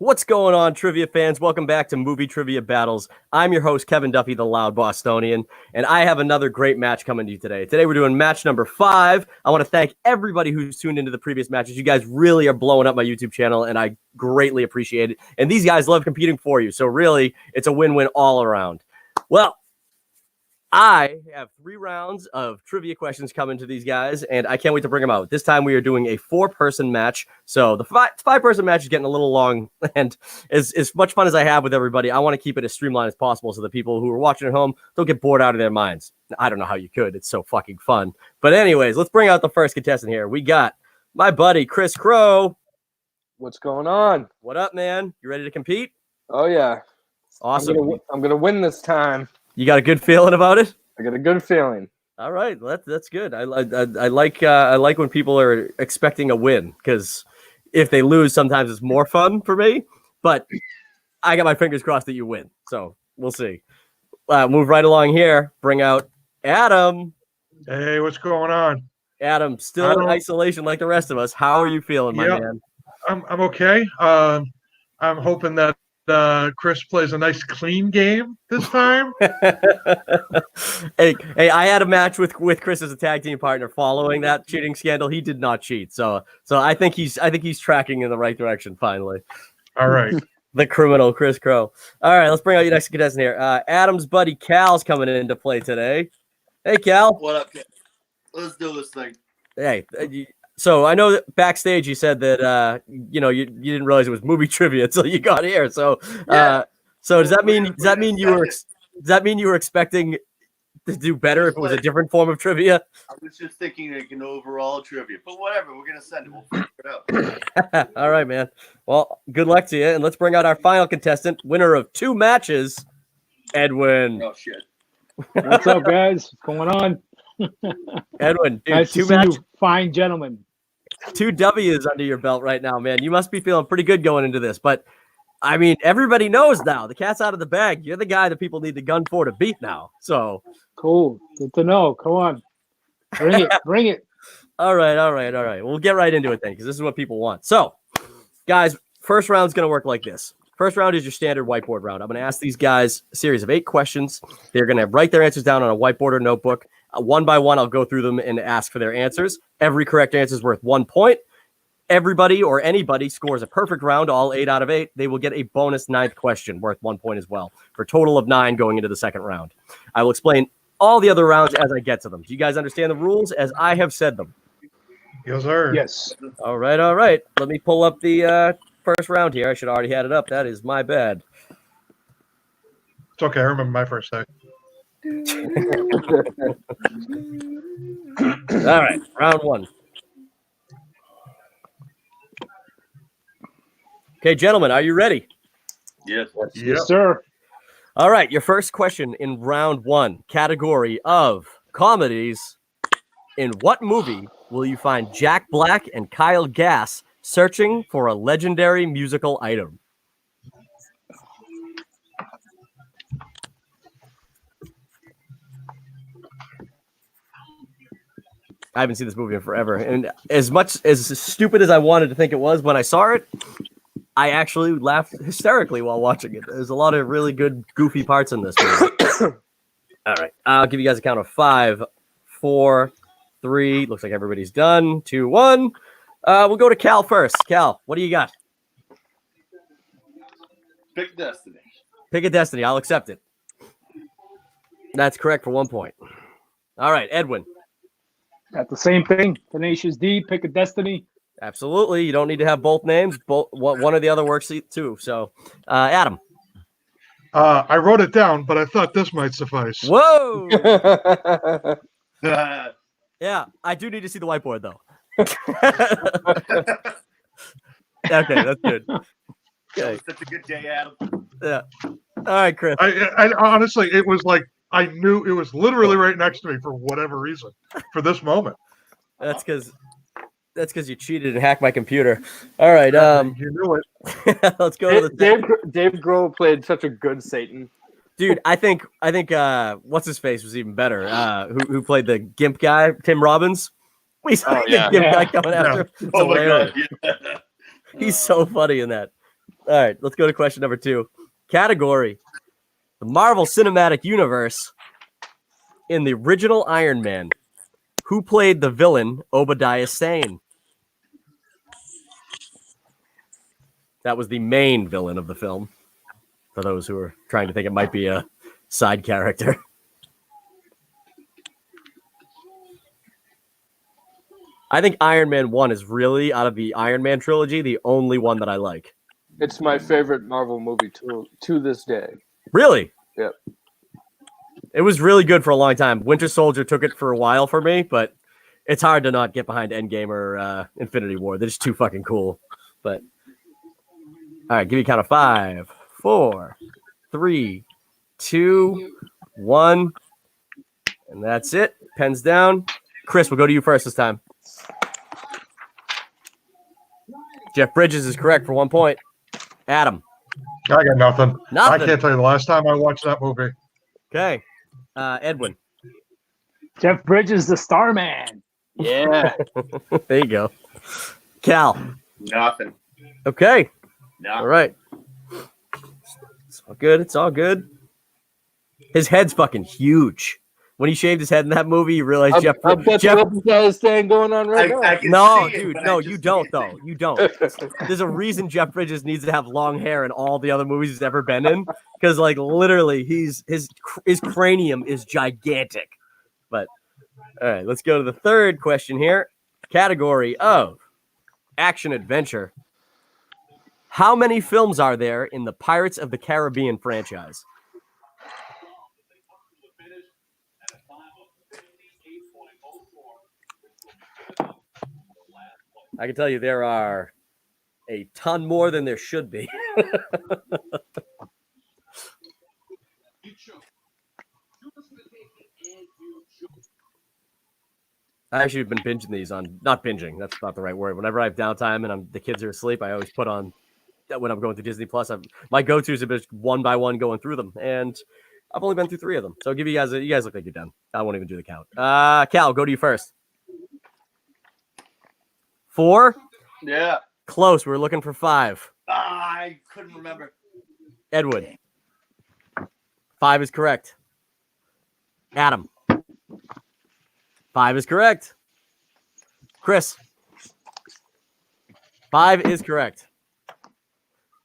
What's going on, trivia fans? Welcome back to Movie Trivia Battles. I'm your host, Kevin Duffy, the Loud Bostonian, and I have another great match coming to you today. Today, we're doing match number 5. I want to thank everybody who's tuned into the previous matches. You guys really are blowing up my YouTube channel, and I greatly appreciate it. And these guys love competing for you, so really, it's a win-win all around. Well, I have 3 rounds of trivia questions coming to these guys, and I can't wait to bring them out. This time we are doing a 4-person match. So the 5-person match is getting a little long, and as much fun as I have with everybody, I want to keep it as streamlined as possible so the people who are watching at home don't get bored out of their minds. I don't know how you could. It's so fucking fun. But anyways, let's bring out the first contestant here. We got my buddy, Chris Crow. What's going on? What up, man? You ready to compete? Oh, yeah. Awesome. I'm gonna win this time. You got a good feeling about it? I got a good feeling. All right, that's good. I like when people are expecting a win, because if they lose, sometimes it's more fun for me. But I got my fingers crossed that you win, so we'll see. Move right along here. Bring out Adam. Hey, what's going on? Adam, still in isolation like the rest of us. How are you feeling, my man? I'm okay. I'm hoping that Chris plays a nice clean game this time. hey, I had a match with Chris as a tag team partner following that cheating scandal. He did not cheat, so I think he's tracking in the right direction finally. All right. The criminal Chris Crow. All right, let's bring out your next contestant here. Adam's buddy Cal's coming into play today. Hey, Cal. What up, kid? Let's do this thing. Hey, so I know that backstage you said that you didn't realize it was movie trivia until you got here. So so does that mean you were expecting to do better if it was a different form of trivia? I was just thinking like an overall trivia, but whatever. We're gonna send it. We'll figure it out. All right, man. Well, good luck to you, and let's bring out our final contestant, winner of 2 matches, Edwin. Oh shit! What's up, guys? What's going on? Edwin, dude, nice to see you, fine gentlemen. 2 W's under your belt right now, man. You must be feeling pretty good going into this. But I mean, everybody knows now. The cat's out of the bag. You're the guy that people need to gun for to beat now. So cool. Good to know. Come on. Bring it. Bring it. All right. We'll get right into it then, because this is what people want. So, guys, first round's going to work like this. First round is your standard whiteboard round. I'm going to ask these guys a series of 8 questions. They're going to write their answers down on a whiteboard or notebook. One by one, I'll go through them and ask for their answers. Every correct answer is worth 1 point. Everybody or anybody scores a perfect round, all 8 out of 8. They will get a bonus 9th question worth 1 point as well, for a total of 9 going into the second round. I will explain all the other rounds as I get to them. Do you guys understand the rules as I have said them? Yes, sir. Yes. All right. Let me pull up the first round here. I should already had it up. That is my bad. It's okay. I remember my first day. All right, round 1. Okay, gentlemen, are you ready? Yes. Yes, sir. All right, your first question in round 1, category of comedies. In what movie will you find Jack Black and Kyle Gass searching for a legendary musical item? I haven't seen this movie in forever. And as stupid as I wanted to think it was when I saw it, I actually laughed hysterically while watching it. There's a lot of really good, goofy parts in this movie. All right. I'll give you guys a count of 5, 4, 3. Looks like everybody's done. 2, 1. We'll go to Cal first. Cal, what do you got? Pick Destiny. Pick a Destiny. I'll accept it. That's correct for 1 point. All right, Edwin. Got the same thing. Tenacious D, Pick a Destiny. Absolutely. You don't need to have both names. One or the other works too. So, Adam. I wrote it down, but I thought this might suffice. Whoa. Yeah, I do need to see the whiteboard, though. Okay, that's good. Okay. Such a good day, Adam. Yeah. All right, Chris. I honestly, it was like I knew it was literally right next to me for whatever reason for this moment. That's because you cheated and hacked my computer. All right. You knew it. Let's go to the Dave Grohl played such a good Satan. Dude, I think what's his face was even better. Who played the Gimp guy, Tim Robbins? We saw the Gimp guy coming after him. Oh my god, He's so funny in that. All right, let's go to question number 2. Category: the Marvel Cinematic Universe. In the original Iron Man, who played the villain Obadiah Stane? That was the main villain of the film, for those who are trying to think it might be a side character. I think Iron Man 1 is really, out of the Iron Man trilogy, the only one that I like. It's my favorite Marvel movie to this day. Really? Yep. It was really good for a long time. Winter Soldier took it for a while for me, but it's hard to not get behind Endgame or Infinity War. They're just too fucking cool. But all right, give you a count of 5, 4, 3, 2, 1, and that's it. Pens down. Chris, we'll go to you first this time. Jeff Bridges is correct for 1 point. Adam. I got nothing. Nothing. I can't tell you the last time I watched that movie. Okay. Edwin. Jeff Bridges, the Starman. Yeah. There you go. Cal. Nothing. Okay. No. All right. It's all good. It's all good. His head's fucking huge. When he shaved his head in that movie, you realize Jeff. I bet Jeff you this thing going on right now. I can no, see it, dude, but no, I you just don't can't. though. You don't. There's a reason Jeff Bridges needs to have long hair in all the other movies he's ever been in, because like literally, his cranium is gigantic. But all right, let's go to the third question here. Category of action adventure. How many films are there in the Pirates of the Caribbean franchise? I can tell you there are a ton more than there should be. I actually have been binging these on, not binging, that's not the right word. Whenever I have downtime and the kids are asleep, I always put on, when I'm going through Disney Plus, my go-tos have been one by one going through them. And I've only been through 3 of them. So I'll give you guys, you guys look like you're done. I won't even do the count. Cal, go to you first. 4? Yeah. Close. We're looking for 5. I couldn't remember. Edward. 5 is correct. Adam. 5 is correct. Chris. 5 is correct.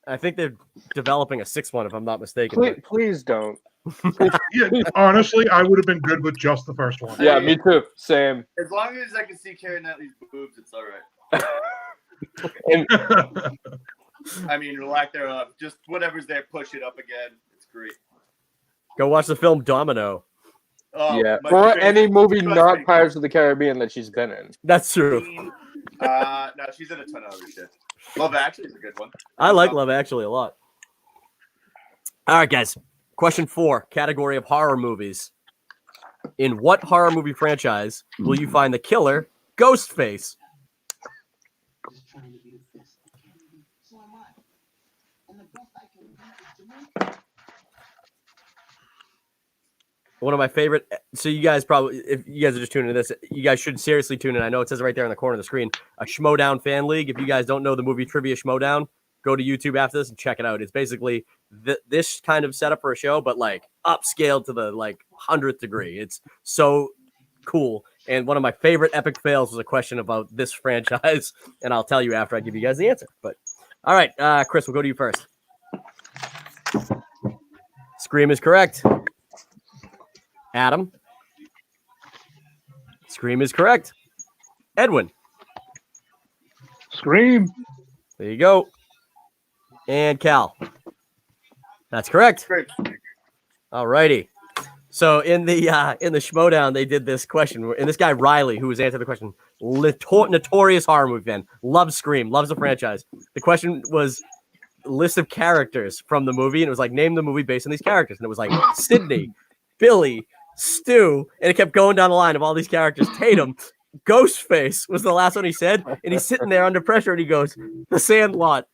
I think they're developing a 6th one, if I'm not mistaken. Please don't. Yeah, honestly, I would have been good with just the first one. Yeah, me too. Same. As long as I can see Keira Knightley's boobs, it's all right. I mean, lack thereof. Just whatever's there, push it up again. It's great. Go watch the film Domino. Oh, Yeah. my Or favorite. any movie Trust not me. Pirates of the Caribbean that she's been in. That's true. No, she's in a ton of other shit. Love Actually is a good one. I like Love Actually a lot. All right, guys. Question 4, category of horror movies. In what horror movie franchise will you find the killer Ghostface? One of my favorite. So you guys probably, if you guys are just tuning in this, you guys should seriously tune in. I know it says it right there in the corner of the screen. A Schmodown fan league. If you guys don't know the movie Trivia Schmodown, go to YouTube after this and check it out. It's basically this kind of setup for a show, but like upscaled to the like 100th degree. It's so cool. And one of my favorite epic fails was a question about this franchise, and I'll tell you after I give you guys the answer. But all right, Chris, we'll go to you first. Scream is correct. Adam. Scream is correct. Edwin. Scream. There you go. And Cal. That's correct. Great. All righty. So in the Schmodown, they did this question, and this guy Riley, who was answering the question, notorious horror movie fan, loves Scream, loves the franchise. The question was a list of characters from the movie, and it was like, name the movie based on these characters, and it was like Sydney, Billy, Stu, and it kept going down the line of all these characters. Tatum, Ghostface was the last one he said, and he's sitting there under pressure, and he goes, The Sandlot.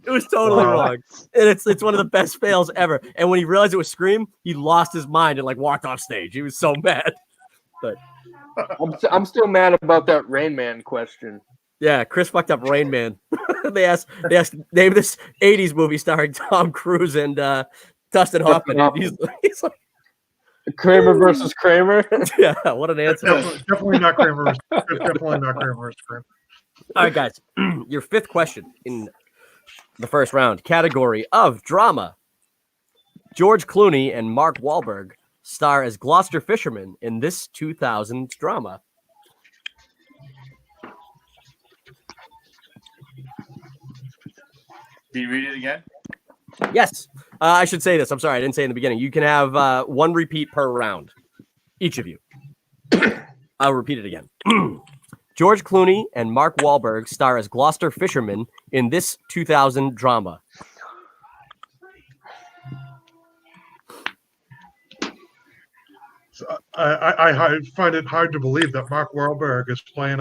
It was totally wrong, and it's one of the best fails ever. And when he realized it was Scream, he lost his mind and like walked off stage. He was so mad. But I'm still mad about that Rain Man question. Yeah, Chris fucked up Rain Man. they asked name this 80s movie starring Tom Cruise and Dustin Hoffman. He's like, Kramer versus Kramer. yeah, what an answer. Definitely not Kramer. Definitely not Kramer. All right, guys. Your fifth question in the first round. Category of drama. George Clooney and Mark Wahlberg star as Gloucester fishermen in this 2000 drama. Can you read it again? Yes. I should say this. I'm sorry. I didn't say in the beginning. You can have one repeat per round. Each of you. I'll repeat it again. George Clooney and Mark Wahlberg star as Gloucester fishermen in this 2000 drama. I find it hard to believe that Mark Wahlberg is playing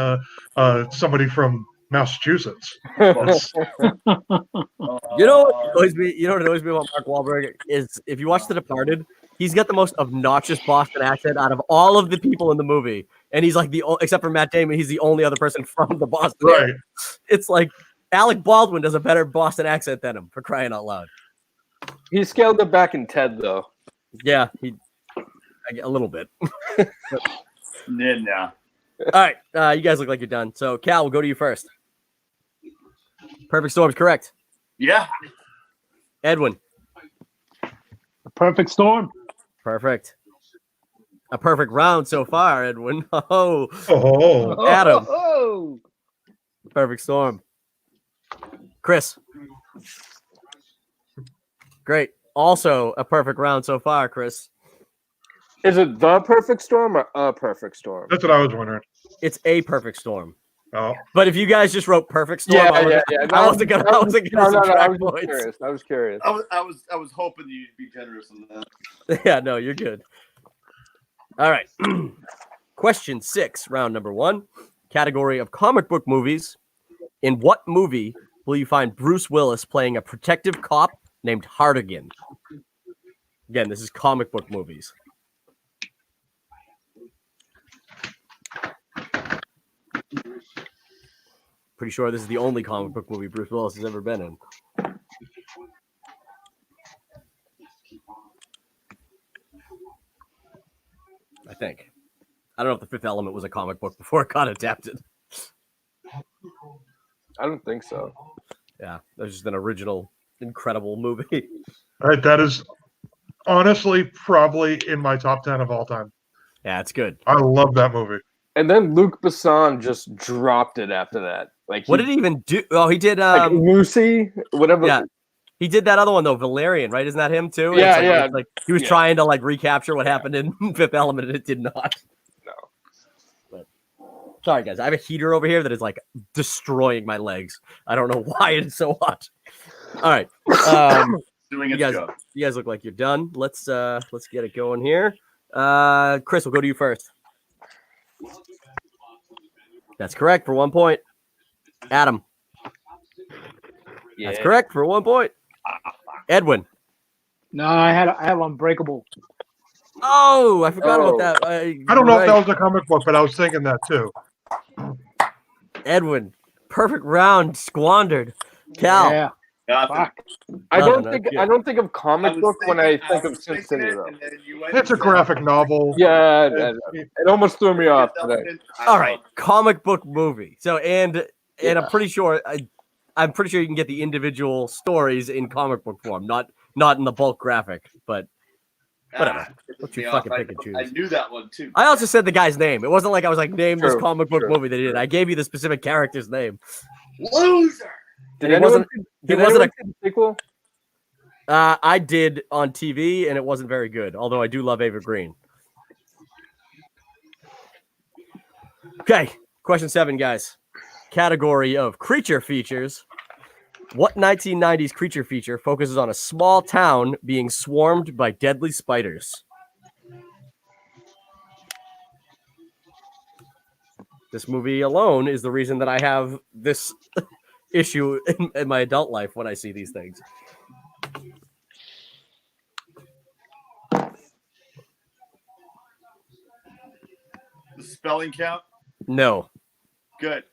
somebody from Massachusetts. You know what annoys me about Mark Wahlberg is if you watch The Departed, he's got the most obnoxious Boston accent out of all of the people in the movie, and he's like except for Matt Damon, he's the only other person from the Boston area. It's like Alec Baldwin does a better Boston accent than him, for crying out loud. He scaled it back in Ted, though. Yeah, a little bit. No. All right, you guys look like you're done. So Cal, we'll go to you first. Perfect Storm's correct. Yeah. Edwin. A perfect storm. Perfect. A perfect round so far, Edwin. Oh. Oh. Adam. Oh. Perfect storm. Chris. Great. Also a perfect round so far, Chris. Is it the perfect storm or a perfect storm? That's what I was wondering. It's a perfect storm. Oh. But if you guys just wrote perfect storm, I wasn't gonna subtract points. I was curious. I was hoping you'd be generous on that. Yeah, no, you're good. All right. Question 6, round number 1. Category of comic book movies. In what movie will you find Bruce Willis playing a protective cop named Hartigan? Again, this is comic book movies. Pretty sure this is the only comic book movie Bruce Willis has ever been in. I think. I don't know if The Fifth Element was a comic book before it got adapted. I don't think so. Yeah, that was just an original, incredible movie. All right, that is honestly probably in my top 10 of all time. Yeah, it's good. I love that movie. And then Luc Besson just dropped it after that. What did he even do? Oh, he did like Lucy, whatever. Yeah. He did that other one though, Valerian, right? Isn't that him too? Yeah, it's like he was trying to like recapture what happened in Fifth Element, and it did not. No. But sorry, guys, I have a heater over here that is like destroying my legs. I don't know why it is so hot. All right, Doing its job. You guys look like you're done. Let's get it going here. Chris, we'll go to you first. That's correct for 1 point. Adam. Yeah. That's correct for 1 point. Edwin. No, I had Unbreakable. Oh, I forgot about that. I don't know if that was a comic book, but I was thinking that too. Edwin, perfect round squandered. Cal. Yeah. Nothing. I don't No, think good. I don't think of comic was book when I thinking- think of was Sin thinking City it, though. and then you went It's a and graphic novel. Yeah, It- it almost threw me off said today. something. All right, comic book movie. So and I'm pretty sure I'm pretty sure you can get the individual stories in comic book form, not in the bulk graphic. But whatever. It What pissed you me fucking off. pick and choose. I knew that one too. I also said the guy's name. It wasn't like I was like, name this True, comic book true, movie they did. true. I gave you the specific character's name. Loser. Did It anyone wasn't- see- it did wasn't anyone see the sequel? I did on TV, and it wasn't very good. Although I do love Ava Green. Okay, question 7, guys. Category of creature features. What 1990s creature feature focuses on a small town being swarmed by deadly spiders? This movie alone is the reason that I have this issue in my adult life when I see these things. The spelling count. No. Good.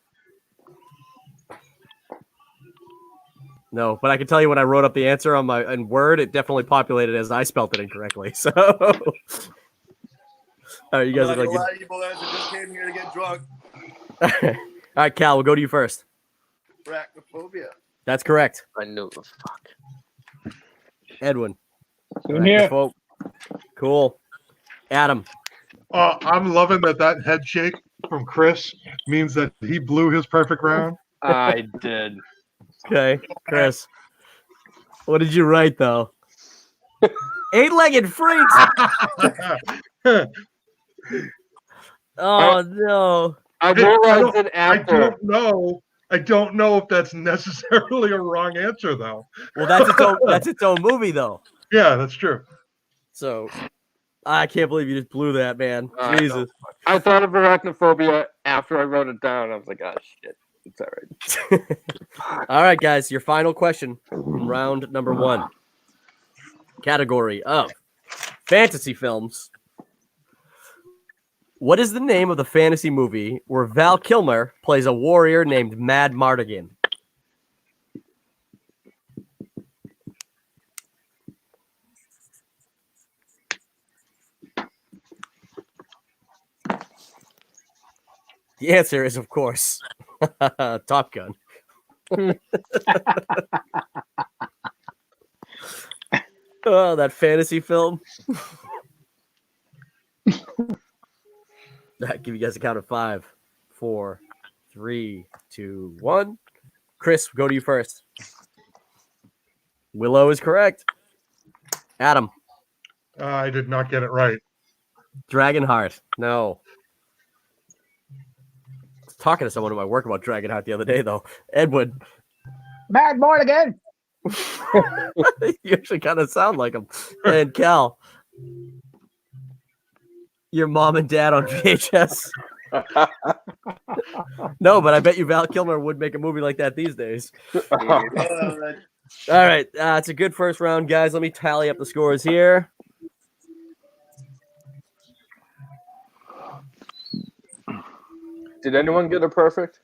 No, but I can tell you when I wrote up the answer in Word, it definitely populated as I spelled it incorrectly. So, all right, you guys I'm are not gonna like, lie to you boys. I just came here to get drunk. all right, Cal, we'll go to you first. Arachnophobia. That's correct. I knew. Fuck. Edwin. Same here. Arachnophobe. Cool. Adam. I'm loving that head shake from Chris means that he blew his perfect round. I did. Okay, Chris. What did you write though? Eight-legged freaks. Oh no. I I realized it I after. don't know. I don't know if that's necessarily a wrong answer, though. Well, that's its own movie though. Yeah, that's true. So I can't believe you just blew that, man. I Jesus. I thought of arachnophobia after I wrote it down. I was like, oh shit, it's all right. All right, guys, your final question from round number 1. Category of fantasy films. What is the name of the fantasy movie where Val Kilmer plays a warrior named Mad Mardigan? The answer is, of course, Top Gun. Oh, that fantasy film. I'll give you guys a count of 5, 4, 3, 2, 1. Chris, go to you first. Willow is correct. Adam. I did not get it right. Dragonheart. No. I was talking to someone at my work about Dragonheart the other day, though. Edwin. Mad Morgan. You actually kind of sound like him. And Cal. Your mom and dad on VHS. No, but I bet you Val Kilmer would make a movie like that these days. All right. It's a good first round, guys. Let me tally up the scores here. Did anyone get a perfect?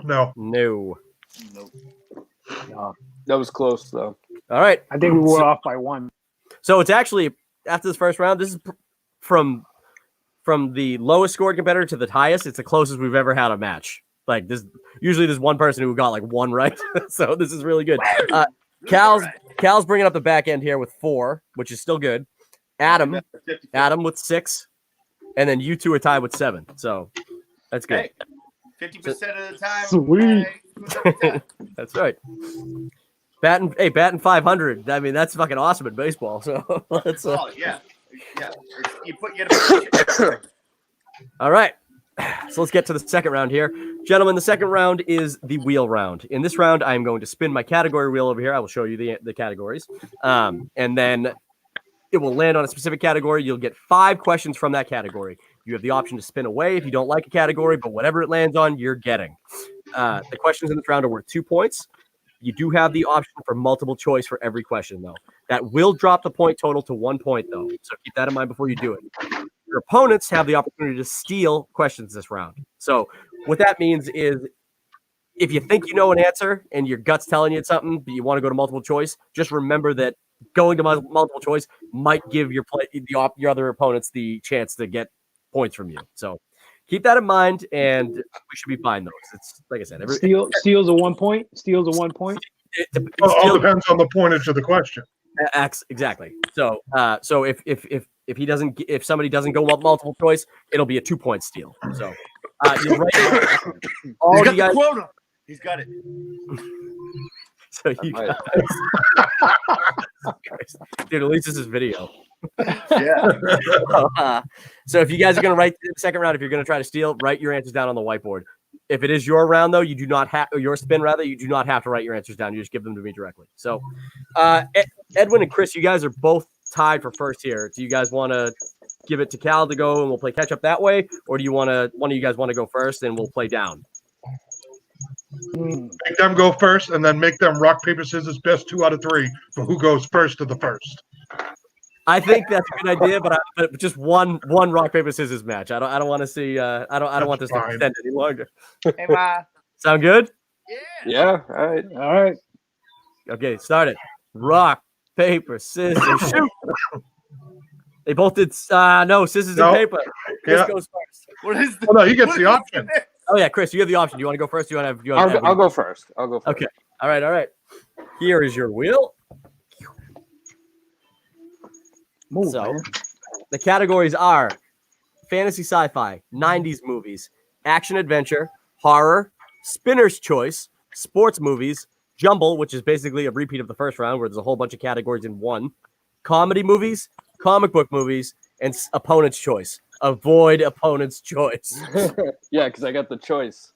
No. No. No, That was close though. All right. I think we were off by 1. So it's actually, after this first round, this is from the lowest scored competitor to the highest. It's the closest we've ever had a match. Like this, usually there's one person who got like 1 right. So this is really good. Cal's bringing up the back end here with 4, which is still good. Adam with 6, and then you two are tied with 7. So that's good. Hey, 50% of the time. Sweet. That's right. Batting 500. I mean, that's fucking awesome in baseball. So let's. Oh yeah. You put All right. So let's get to the second round here. Gentlemen, the second round is the wheel round. In this round, I'm going to spin my category wheel over here. I will show you the categories. And then it will land on a specific category. You'll get 5 questions from that category. You have the option to spin away if you don't like a category, but whatever it lands on, you're getting. The questions in this round are worth 2 points. You do have the option for multiple choice for every question, though. That will drop the point total to 1 point, though. So keep that in mind before you do it. Your opponents have the opportunity to steal questions this round. So what that means is if you think you know an answer and your gut's telling you it's something, but you want to go to multiple choice, just remember that going to multiple choice might give your other opponents the chance to get points from you. So keep that in mind, and we should be fine, though. It's like I said, Steals a 1 point. Steals a 1 point. It all depends on the pointage of the question. Exactly. So, if somebody doesn't go multiple choice, it'll be a 2-point steal. So, you're right. All He's got you guys, the quota. He's got it. so you guys, dude, at least this is video. Yeah. So if you guys are going to write the second round, if you're going to try to steal, write your answers down on the whiteboard. If it is your round, though, you do not have, or your spin rather, you do not have to write your answers down. You just give them to me directly. So, Edwin and Chris, you guys are both tied for first here. Do you guys want to give it to Cal to go and we'll play catch up that way, or do you want to? One of you guys want to go first and we'll play down? Make them go first, and then make them rock paper scissors. Best 2 out of 3 for who goes first to the first. I think that's a good idea, but just one rock paper scissors match. I don't want to see. I don't want this to extend any longer. Hey, Ma. Sound good? Yeah. All right. All right. Okay, start it. Rock, paper, scissors, shoot. They both did. No, scissors No. and paper. Chris Yeah. goes first. What is this? Oh, no, he gets What the is option. this? Oh yeah, Chris, you have the option. Do you want to go first? Do you want to have? You want to I'll go first. Okay. All right. Here is your wheel. Move, So, man. the categories are fantasy sci-fi, 90s movies, action adventure, horror, spinner's choice, sports movies, jumble, which is basically a repeat of the first round where there's a whole bunch of categories in one, comedy movies, comic book movies, and opponent's choice. Avoid opponent's choice. Yeah, because I got the choice.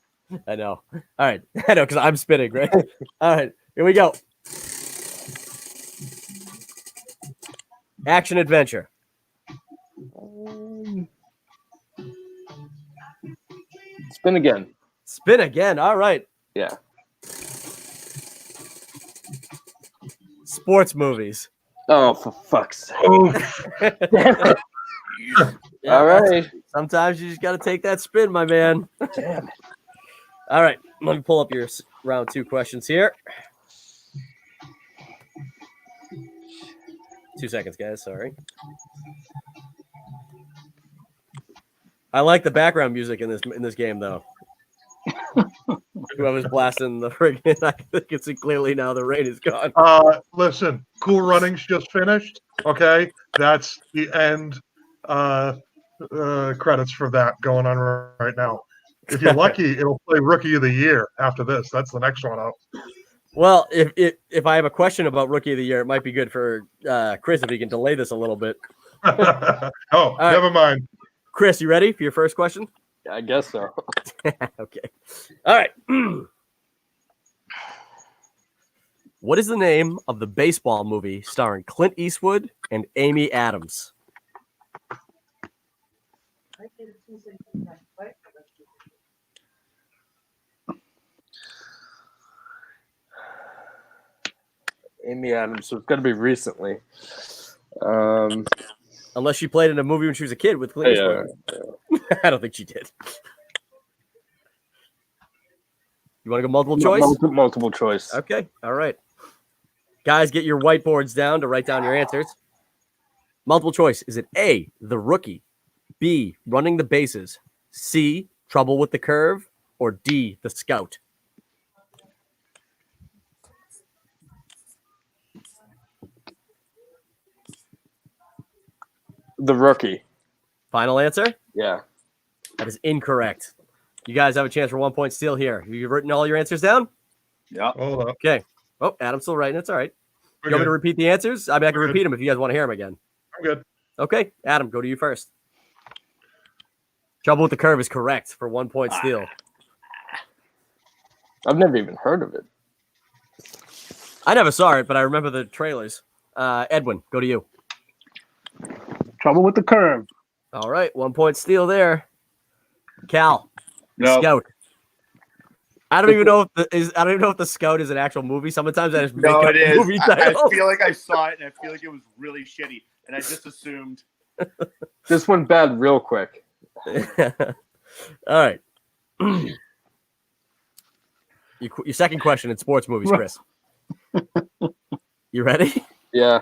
I know. All right. I know because I'm spinning, right? All right. Here we go. Action adventure. Spin again. Spin again. All right. Yeah. Sports movies. Oh, for fuck's sake. Oof. Yeah, All right. Sometimes you just got to take that spin, my man. Damn it. All right. Let me pull up your round 2 questions here. 2 seconds, guys. Sorry. I like the background music in this game, though. Whoever's blasting the friggin', I can see clearly now the rain is gone. Listen, Cool Runnings just finished. Okay, that's the end credits for that going on right now. If you're lucky, it'll play Rookie of the Year after this. That's the next one up. Well, if I have a question about Rookie of the Year, it might be good for Chris if he can delay this a little bit. Oh, right. never mind. Chris, you ready for your first question? I guess so. Okay. All right. What is the name of the baseball movie starring Clint Eastwood and Amy Adams? Amy Adams. So it's got to be recently. Unless she played in a movie when she was a kid with Clint Yeah. Eastwood. I don't think she did. You want to go multiple choice? Multiple choice. Okay. All right. Guys, get your whiteboards down to write down your answers. Multiple choice. Is it A, The Rookie, B, Running the Bases, C, Trouble with the Curve, or D, The Scout? The Rookie. Final answer? Yeah. That is incorrect. You guys have a chance for 1 point steal here. Have you written all your answers down? Yeah. Hold up. Okay. Oh, Adam's still writing. It's all right. We're You want me good. to repeat the answers? I mean, I can We're repeat them if you guys want to hear them again. I'm good. Okay. Adam, go to you first. Trouble with the Curve is correct for 1 point steal. I've never even heard of it. I never saw it, but I remember the trailers. Edwin, go to you. Trouble with the curve. All right. 1 point steal there. Cal, No. Scout. I don't even know if the Scout is an actual movie. Sometimes I just make No, up it is. movie I titles. feel like I saw it and I feel like it was really shitty. And I just assumed. This went bad real quick. All right. Your second question in sports movies, Chris. You ready? Yeah.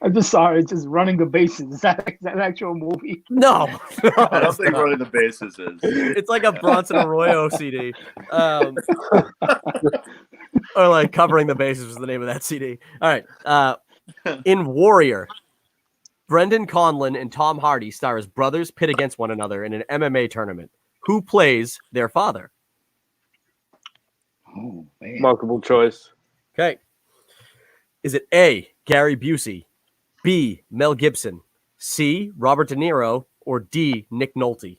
I'm just sorry. It's just running the bases. Is that an actual movie? No. I don't think Running the Bases is. It's like a Bronson Arroyo CD. Or like Covering the Bases was the name of that CD. All right. In Warrior, Brendan Conlon and Tom Hardy star as brothers pit against one another in an MMA tournament. Who plays their father? Oh man. Multiple choice. Okay. Is it A, Gary Busey, B, Mel Gibson, C, Robert De Niro, or D, Nick Nolte?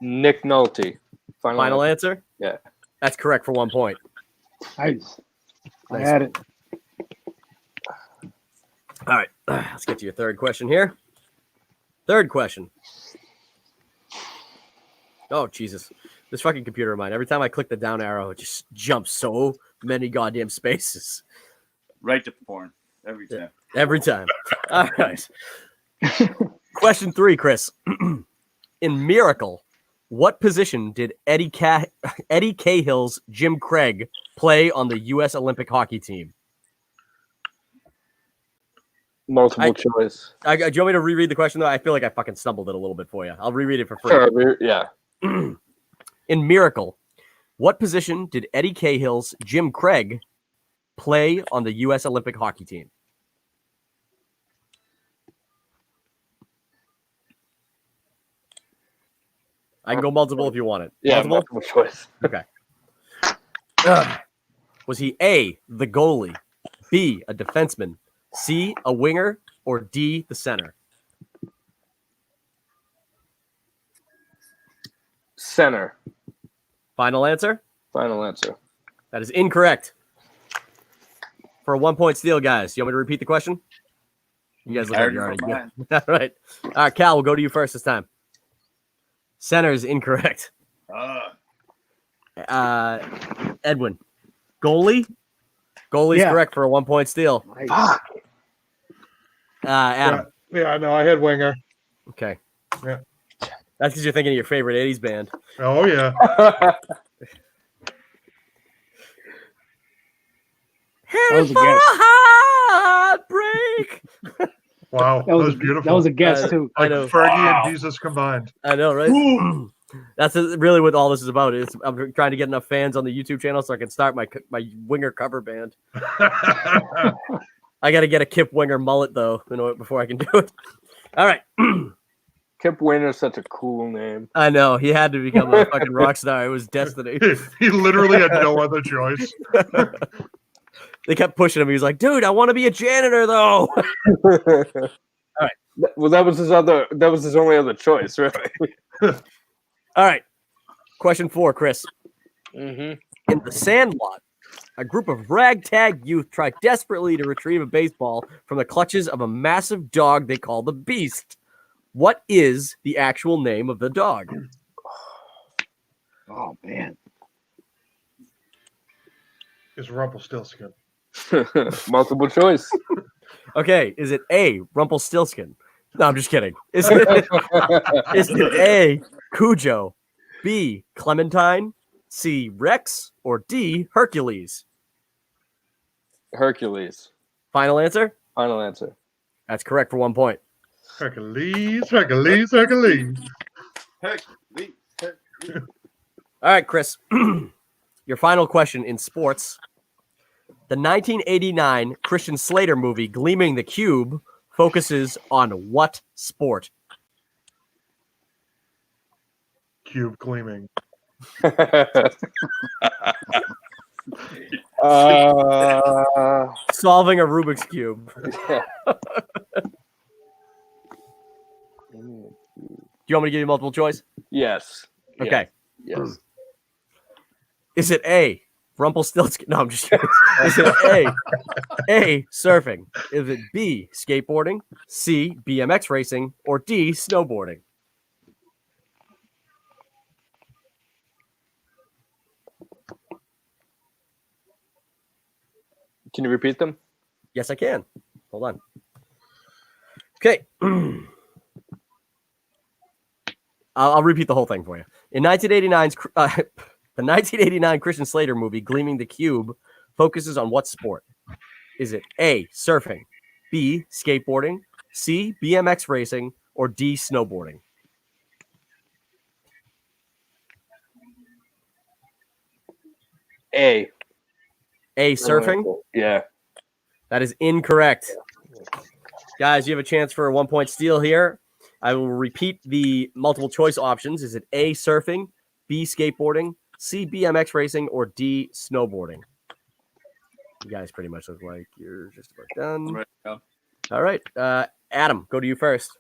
Nick Nolte. Final answer? Yeah. That's correct for 1 point. Nice. I Nice. had it. All right. Let's get to your third question here. Third question. Oh, Jesus. This fucking computer of mine, every time I click the down arrow, it just jumps so many goddamn spaces. Right to porn. Every time. Every time. All right. Question 3, Chris. In Miracle, what position did Eddie Cahill's Jim Craig play on the U.S. Olympic hockey team? Multiple choice. Do you want me to reread the question, though? I feel like I fucking stumbled it a little bit for you. I'll reread it for free. Sure, yeah. In Miracle, what position did Eddie Cahill's Jim Craig play on the U.S. Olympic hockey team? I can go multiple if you want it. Yeah, Multiple? multiple choice. Okay. Was he A, the goalie, B, a defenseman, C, a winger, or D, the center? Center. Final answer? Final answer. That is incorrect. For a 1-point steal, guys. You want me to repeat the question? You guys look like you're already good. All right. All right, Cal, we'll go to you first this time. Center is incorrect. Edwin. Goalie? Goalie's correct for a 1-point steal. Fuck. Adam. Yeah, no, I had winger. Okay. Yeah. That's because you're thinking of your favorite 80s band. Oh, yeah. That was a For guess. heartbreak. Wow, that was beautiful. That was a guess too. I Like know. Fergie and Jesus combined. I know, right? That's really what all this is about. I'm trying to get enough fans on the YouTube channel so I can start my winger cover band. I got to get a Kip Winger mullet though, before I can do it. All right. Kip Winter's such a cool name. I know he had to become a fucking rock star. It was destiny. He literally had no other choice. They kept pushing him. He was like, "Dude, I want to be a janitor though." Right. Well, that was his only other choice, really. All right. Question 4, Chris. Mm-hmm. In The Sandlot, a group of ragtag youth try desperately to retrieve a baseball from the clutches of a massive dog they call the Beast. What is the actual name of the dog? Oh man. It's Rumpelstiltskin. Multiple choice. Okay, is it A, Rumpelstiltskin? No, I'm just kidding. Is it A, Cujo, B, Clementine, C, Rex, or D, Hercules? Hercules. Final answer? Final answer. That's correct for 1 point. Hercules, Hercules, Hercules. All right, Chris. Your final question in sports. The 1989 Christian Slater movie, Gleaming the Cube, focuses on what sport? Cube gleaming. Solving a Rubik's Cube. Do you want me to give you multiple choice? Yes. Okay. Yes. Is it A, Rumpelstiltskin? No, I'm just kidding. Is it A, surfing? Is it B, skateboarding? C, BMX racing? Or D, snowboarding? Can you repeat them? Yes, I can. Hold on. Okay. I'll repeat the whole thing for you. In 1989's the 1989 Christian Slater movie, Gleaming the Cube, focuses on what sport? Is it A, surfing, B, skateboarding, C, BMX racing, or D, snowboarding? A. A, surfing? Yeah. That is incorrect. Guys, you have a chance for a 1-point steal here. I will repeat the multiple choice options. Is it A, surfing, B, skateboarding, C, BMX racing, or D, snowboarding? You guys pretty much look like you're just about done. Right now. All right. Adam, go to you first.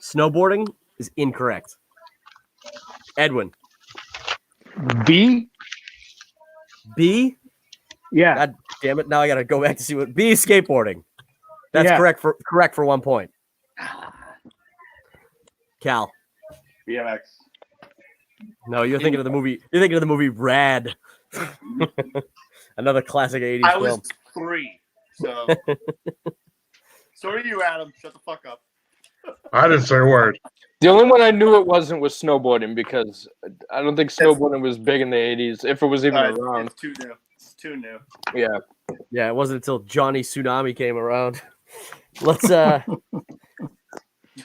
Snowboarding is incorrect. Edwin. B. B? Yeah. God damn it. Now I got to go back to see what B is skateboarding. That's Yeah. correct for 1 point. Cal. BMX. No, you're thinking of the movie. You're thinking of the movie Rad. Another classic 80s I was film. 3, So are you, Adam. Shut the fuck up. I didn't say a word. The only one I knew it wasn't was snowboarding because I don't think snowboarding was big in the 80s, if it was even around. It's too new. It's too new. Yeah. Yeah, it wasn't until Johnny Tsunami came around. Let's go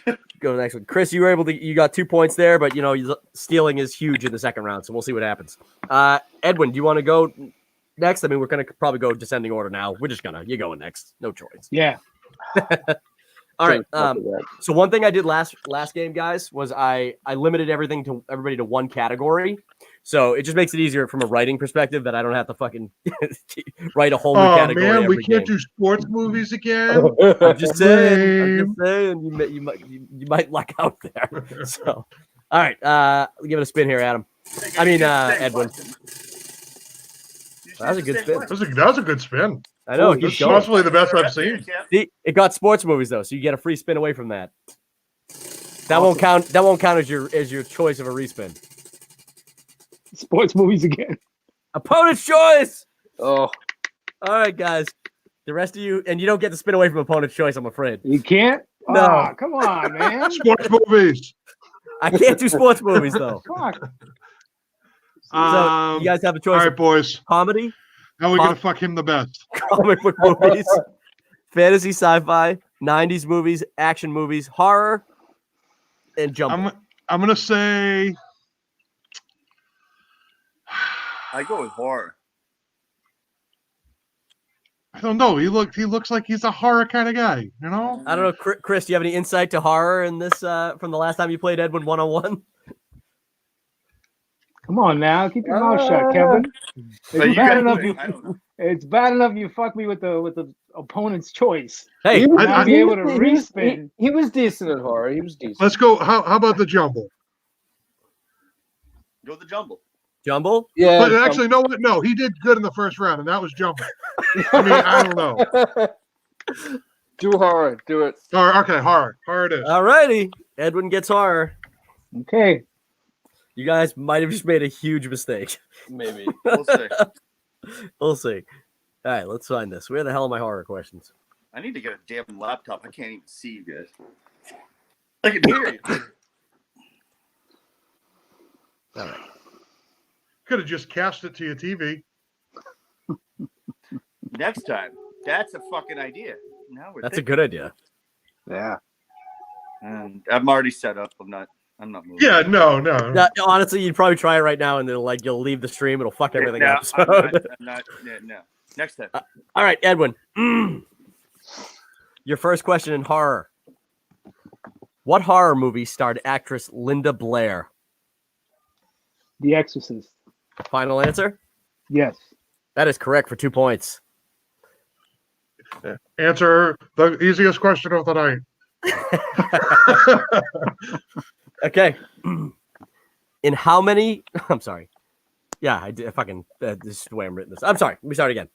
to the next one. Chris, you were able to. You got 2 points there, but you know stealing is huge in the second round, so we'll see what happens. Edwin, do you want to go next? I mean, we're gonna probably go descending order now. You're going next. No choice. Yeah. All right. So one thing I did last game, guys, was I limited everybody to one category. So it just makes it easier from a writing perspective that I don't have to fucking write a whole new category. Oh man, we every can't game. do sports movies again. I'm just saying. You might luck out there. So, all right. Give it a spin here, Adam. I mean, Edwin. That was a good spin. That was a good spin. I know. This is possibly the best I've seen. See, it got sports movies though, so you get a free spin away from that. That won't count. That won't count as your choice of a respin. Sports movies again. Opponent's choice. Oh. All right, guys. The rest of you, and you don't get to spin away from opponent's choice. I'm afraid. You can't. No. Oh, come on, man. Sports movies. I can't do sports movies though. Fuck. So you guys have a choice. All right, boys. Comedy, Now we're gonna fuck him the best. comic book movies, fantasy, sci-fi, 90s movies, action movies, horror, and jump. I'm gonna say. I go with horror. I don't know. He looks like he's a horror kind of guy. You know. I don't know, Chris. Do you have any insight to horror in this from the last time you played Edwin 101? Come on now, keep your mouth shut, Kevin. It's bad enough you. I don't know. It's bad enough you fuck me with the opponent's choice. Hey, I'll be able to respin. He was decent at horror. He was decent. Let's go. How about the jumble? Go with the jumble. Jumble? Yeah. But actually, no. No, he did good in the first round, and that was jumble. I mean, I don't know. Do horror. Do it. Okay, horror. Horror it is. All righty. Edwin gets horror. Okay. You guys might have just made a huge mistake. Maybe. We'll see. We'll see. All right, let's find this. Where the hell are my horror questions? I need to get a damn laptop. I can't even see you guys. I can hear you. All right. Could have just cast it to your TV. Next time. That's a fucking idea. Now we're That's a thinking. good idea. Yeah. And I'm already set up. I'm not moving. Yeah, no. Honestly, you'd probably try it right now, and then you'll leave the stream. It'll fuck everything No, up. So. I'm not. No. Next time. All right, Edwin. Your first question in horror. What horror movie starred actress Linda Blair? The Exorcist. Final answer? Yes. That is correct for 2 points. Answer the easiest question of the night. Okay. In how many? I'm sorry. Yeah, I did. This is the way I'm written this. I'm sorry. Let me start again.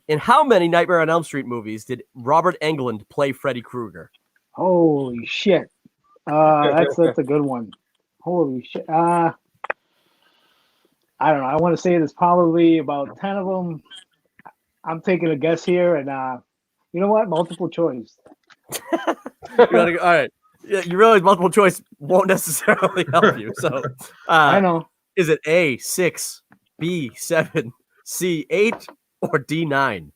In how many Nightmare on Elm Street movies did Robert Englund play Freddy Krueger? Holy shit. That's a good one. Holy shit. I don't know. I want to say there's probably about 10 of them. I'm taking a guess here, and you know what? Multiple choice. All right. Yeah, you realize multiple choice won't necessarily help you. So I know. Is it A, 6, B, 7, C, 8, or D, 9?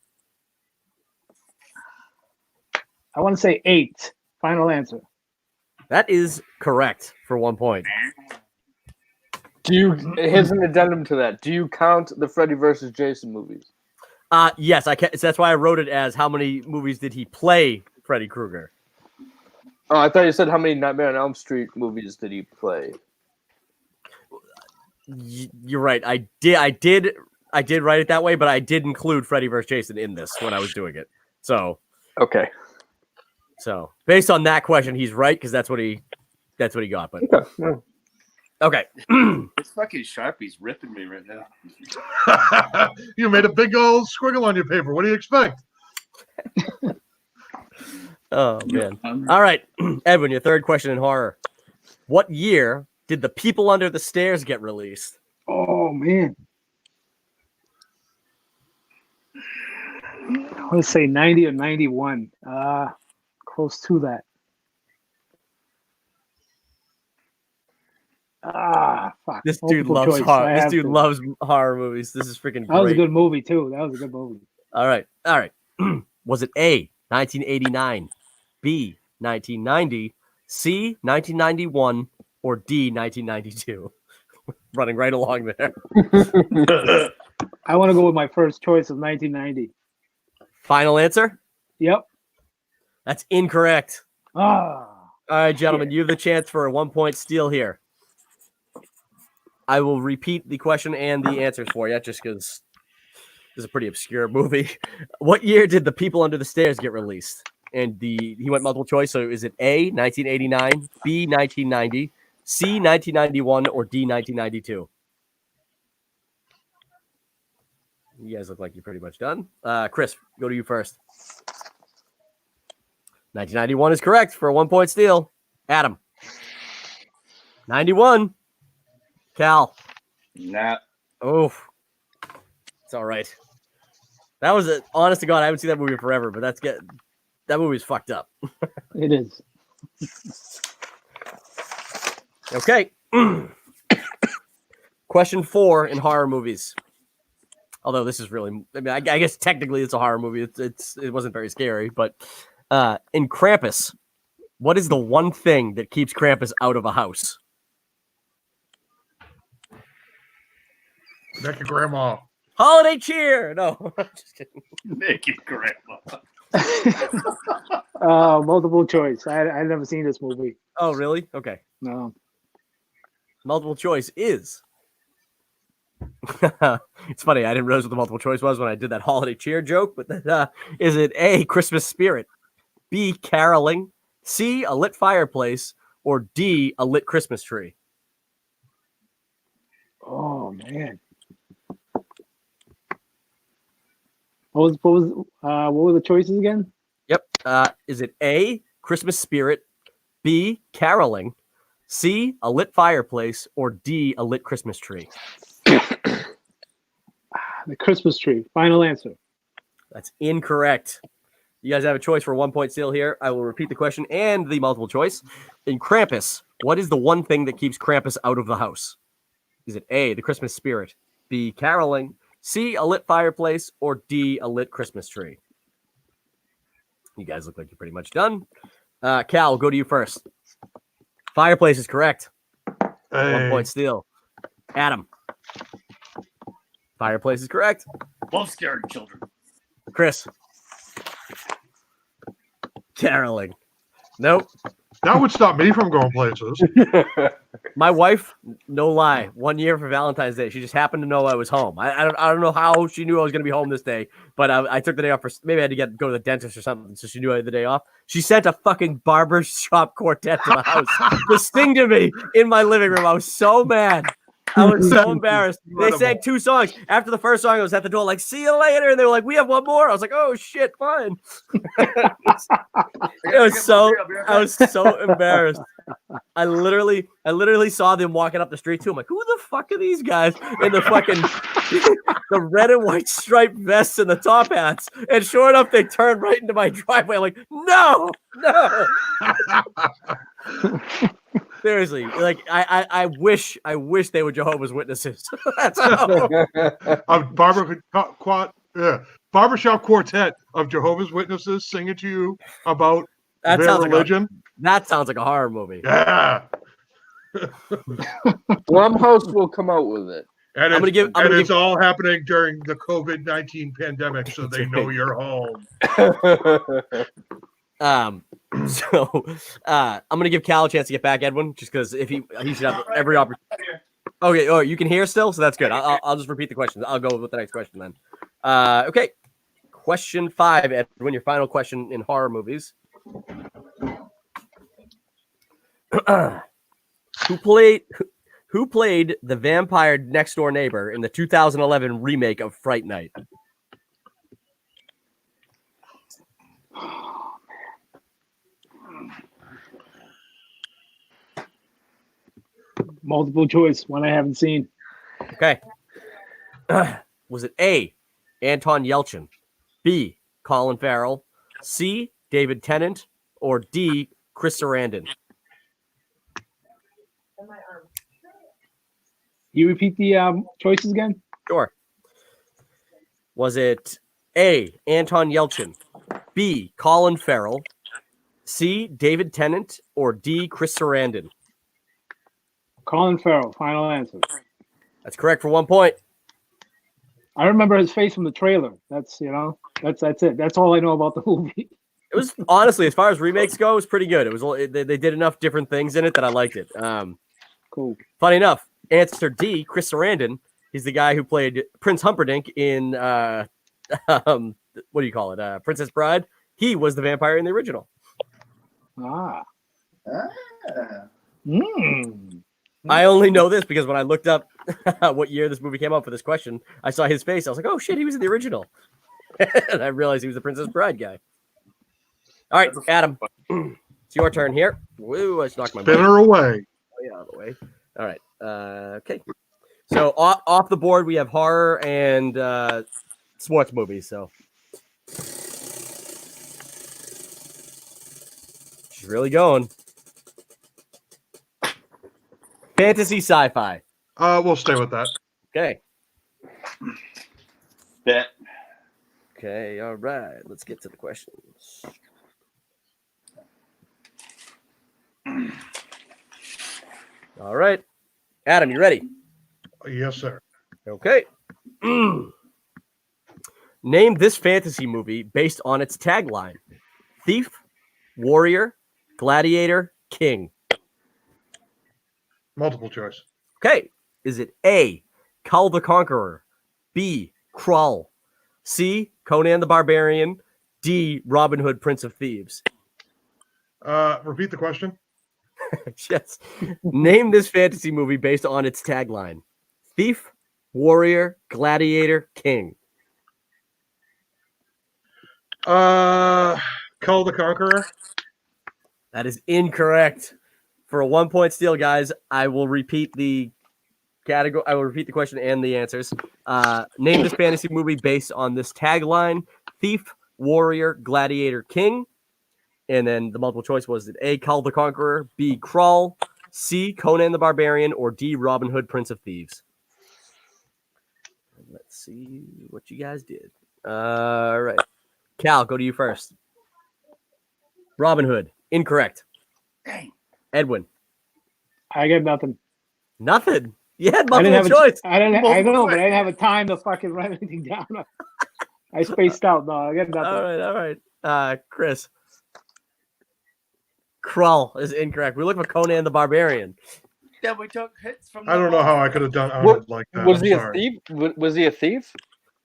I want to say 8. Final answer. That is correct for 1 point. Here's an addendum to that. Do you count the Freddy versus Jason movies? Yes, I can. So that's why I wrote it as how many movies did he play Freddy Krueger? Oh, I thought you said how many Nightmare on Elm Street movies did he play? You're right. I did write it that way, but I did include Freddy vs. Jason in this when I was doing it. So okay. So based on that question, he's right because that's what he got. But okay. This fucking Sharpie's ripping me right now. You made a big old squiggle on your paper. What do you expect? Oh man. All right, Edwin, your third question in horror. What year did The People Under the Stairs get released? Oh man. want to say 90 or 91. Close to that. Fuck. This dude Multiple loves choice. horror. I This have dude to. loves horror movies. This is freaking That was a great. good movie too. That was a good movie. All right. Was it A, 1989, B, 1990, C, 1991, or D, 1992? Running right along there. I want to go with my first choice of 1990. Final answer? Yep. That's incorrect. Ah. All right, gentlemen, you have the chance for a 1-point steal here. I will repeat the question and the answers for you, just because this is a pretty obscure movie. What year did The People Under the Stairs get released? And he went multiple choice, so is it A, 1989, B, 1990, C, 1991, or D, 1992? You guys look like you're pretty much done. Chris, go to you first. 1991 is correct for a 1-point steal. Adam. 91. Cal. Nah. Oh, it's all right. That was honest to God, I haven't seen that movie forever, but that movie's fucked up. It is. Okay. Question 4 in horror movies. Although this is really, I guess technically it's a horror movie. It wasn't very scary, but in Krampus, what is the one thing that keeps Krampus out of a house? Naked grandma. Holiday cheer. No, just kidding. Naked grandma. Multiple choice. I've never seen this movie. Oh, really? Okay. No. Multiple choice is. It's funny. I didn't realize what the multiple choice was when I did that holiday cheer joke. But is it A, Christmas spirit, B, caroling, C, a lit fireplace, or D, a lit Christmas tree? Oh man. What were the choices again? Yep. Is it A, Christmas spirit, B, caroling, C, a lit fireplace, or D, a lit Christmas tree? The Christmas tree. Final answer. That's incorrect. You guys have a choice for a 1-point steal here. I will repeat the question and the multiple choice. In Krampus, what is the one thing that keeps Krampus out of the house? Is it A, the Christmas spirit, B, caroling, C, a lit fireplace, or D, a lit Christmas tree? You guys look like you're pretty much done. Cal, go to you first. Fireplace is correct. Hey. 1-point steal. Adam. Fireplace is correct. Love scared children. Chris. Caroling. Nope. That would stop me from going places. My wife, no lie, 1 year for Valentine's Day, she just happened to know I was home. I don't know how she knew I was going to be home this day, but I took the day off for maybe I had to go to the dentist or something, so she knew I had the day off. She sent a fucking barbershop quartet to the house to sing to me in my living room. I was so mad. I was so embarrassed. They sang 2 songs. After the first song, I was at the door like, "See you later," and they were like, "We have one more." I was like, "Oh shit, fine." I was so embarrassed. I literally saw them walking up the street too. I'm like, "Who the fuck are these guys in the fucking the red and white striped vests and the top hats?" And sure enough, they turned right into my driveway. I'm like, "No." Seriously, like I wish they were Jehovah's Witnesses. That's how. A barbershop quartet of Jehovah's Witnesses singing to you about That their sounds religion. That sounds like a horror movie. Yeah. Blumhouse will come out with it. And I'm it's, gonna give- it's all happening during the COVID-19 pandemic, so they know you're home. So I'm gonna give Cal a chance to get back, Edwin, just because if he should have every opportunity. Okay, oh, you can hear still, so that's good. I'll just repeat the questions. I'll go with the next question then. Okay, question 5, Edwin, your final question in horror movies. Who played the vampire next door neighbor in the 2011 remake of Fright Night? Multiple choice. One I haven't seen. Okay. Was it A, Anton Yelchin, B, Colin Farrell, C. David Tennant, or D. Chris Sarandon? You repeat the choices again? Sure. Was it A. Anton Yelchin, B. Colin Farrell, C. David Tennant, or D. Chris Sarandon? Colin Farrell, final answer. That's correct for 1 point. I remember his face from the trailer. That's it. That's all I know about the movie. It was honestly, as far as remakes go, it was pretty good. It was they did enough different things in it that I liked it. Cool. Funny enough, answer D. Chris Sarandon. He's the guy who played Prince Humperdinck in what do you call it? Princess Bride. He was the vampire in the original. Ah. Ah. I only know this because when I looked up what year this movie came out for this question, I saw his face. I was like, "Oh shit, he was in the original," and I realized he was the Princess Bride guy. All right, Adam, it's your turn here. Woo! I just knocked my mic Spinner away. way out of the way. All right. Okay. So off the board, we have horror and sports movies. So she's really going. Fantasy sci-fi. We'll stay with that. Okay. Bet. Okay. All right. Let's get to the questions. All right. Adam, you ready? Yes, sir. Okay. Name this fantasy movie based on its tagline: Thief, Warrior, Gladiator, King. Multiple choice. Okay. Is it A, Kull the Conqueror, B, Krull, C, Conan the Barbarian, D, Robin Hood, Prince of Thieves? Repeat the question. Yes. Name this fantasy movie based on its tagline: Thief, Warrior, Gladiator, King. Kull the Conqueror. That is incorrect. For a 1 point steal, guys, I will repeat the category. I will repeat the question and the answers. Name this fantasy movie based on this tagline: Thief, Warrior, Gladiator, King. And then the multiple choice was it A, Kull the Conqueror, B, Krull, C, Conan the Barbarian, or D, Robin Hood, Prince of Thieves. Let's see what you guys did. All right. Cal, go to you first. Robin Hood, incorrect. Dang. Edwin, I get nothing. nothing. You had I didn't multiple have choice. I know, Multiple but I didn't choice. have a time to fucking write anything down. I spaced out. No, I got nothing. All right. Chris. Krull is incorrect. We look for Conan the Barbarian. Yeah, we took hits from. I don't know how I could have done What- it like that. Was I'm he a sorry. thief? Was he a thief?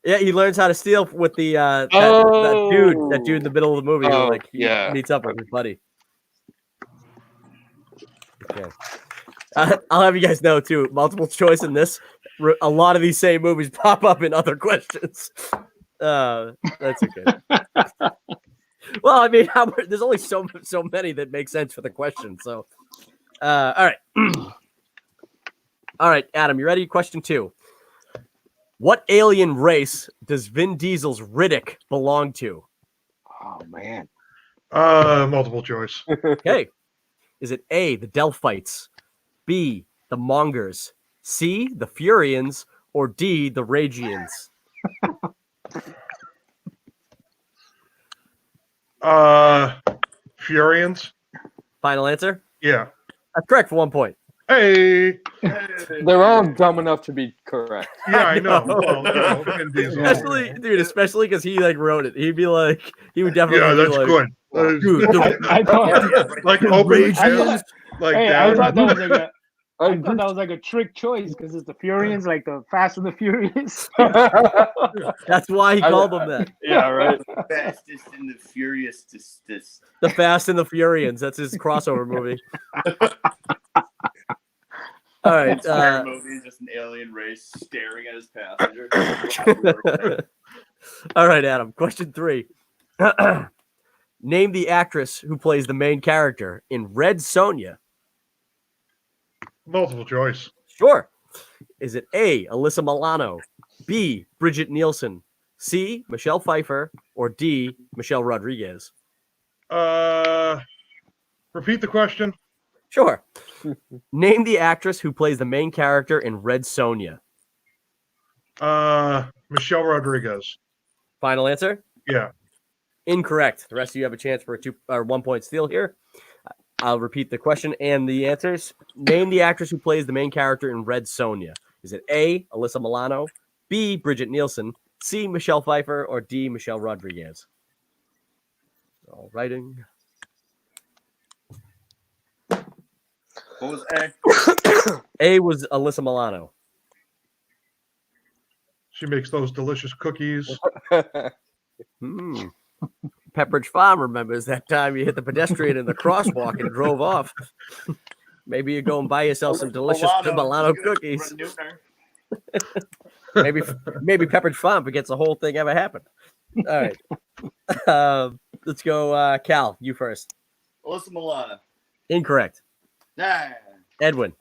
Yeah, he learns how to steal with the that dude in the middle of the movie. Oh, Like he yeah. meets up with his buddy. Okay. I'll have you guys know too. Multiple choice in this. A lot of these same movies pop up in other questions. That's okay. Well, I mean, there's only so many that make sense for the question. So, all right. All right, Adam, you ready? Question 2. What alien race does Vin Diesel's Riddick belong to? Oh man. Multiple choice. Okay. Is it A, the Delphites, B, the Mongers, C, the Furians, or D, the Ragians? Furians. Final answer? Yeah. That's correct for 1 point. Hey. They're all dumb enough to be correct. Yeah, I know. know. Well, Vin Diesel. Especially because he like wrote it. He'd be like, he would definitely Yeah, be that's like, good. Dude, I thought, Like open Ragians. chest, like hey, down. I thought that was like a I I thought that was like a trick choice because it's the Furians, like the Fast and the Furious. That's why he called them that. Yeah, right. Fastest and the Furious. This. The Fast and the Furians. That's his crossover movie. All right. Entire movie is just an alien race staring at his passenger. All right, Adam. Question 3. Name the actress who plays the main character in Red Sonja. Multiple choice. Sure. Is it A, Alyssa Milano, B, Bridget Nielsen, C. Michelle Pfeiffer, or D. Michelle Rodriguez? Repeat the question. Sure. Name the actress who plays the main character in Red Sonja. Michelle Rodriguez. Final answer? Yeah. Incorrect. The rest of you have a chance for a 1 point steal here. I'll repeat the question and the answers. Name the actress who plays the main character in Red Sonja. Is it A. Alyssa Milano, B. Bridget Nielsen, C. Michelle Pfeiffer, or D. Michelle Rodriguez? All writing. What was A? A was Alyssa Milano. She makes those delicious cookies. Pepperidge Farm remembers that time you hit the pedestrian in the crosswalk and drove off. Maybe you go and buy yourself some delicious Milano cookies. maybe Pepperidge Farm forgets the whole thing ever happened. All right. Let's go, Cal. You first. Alyssa Milano. Incorrect. Nah. Edwin.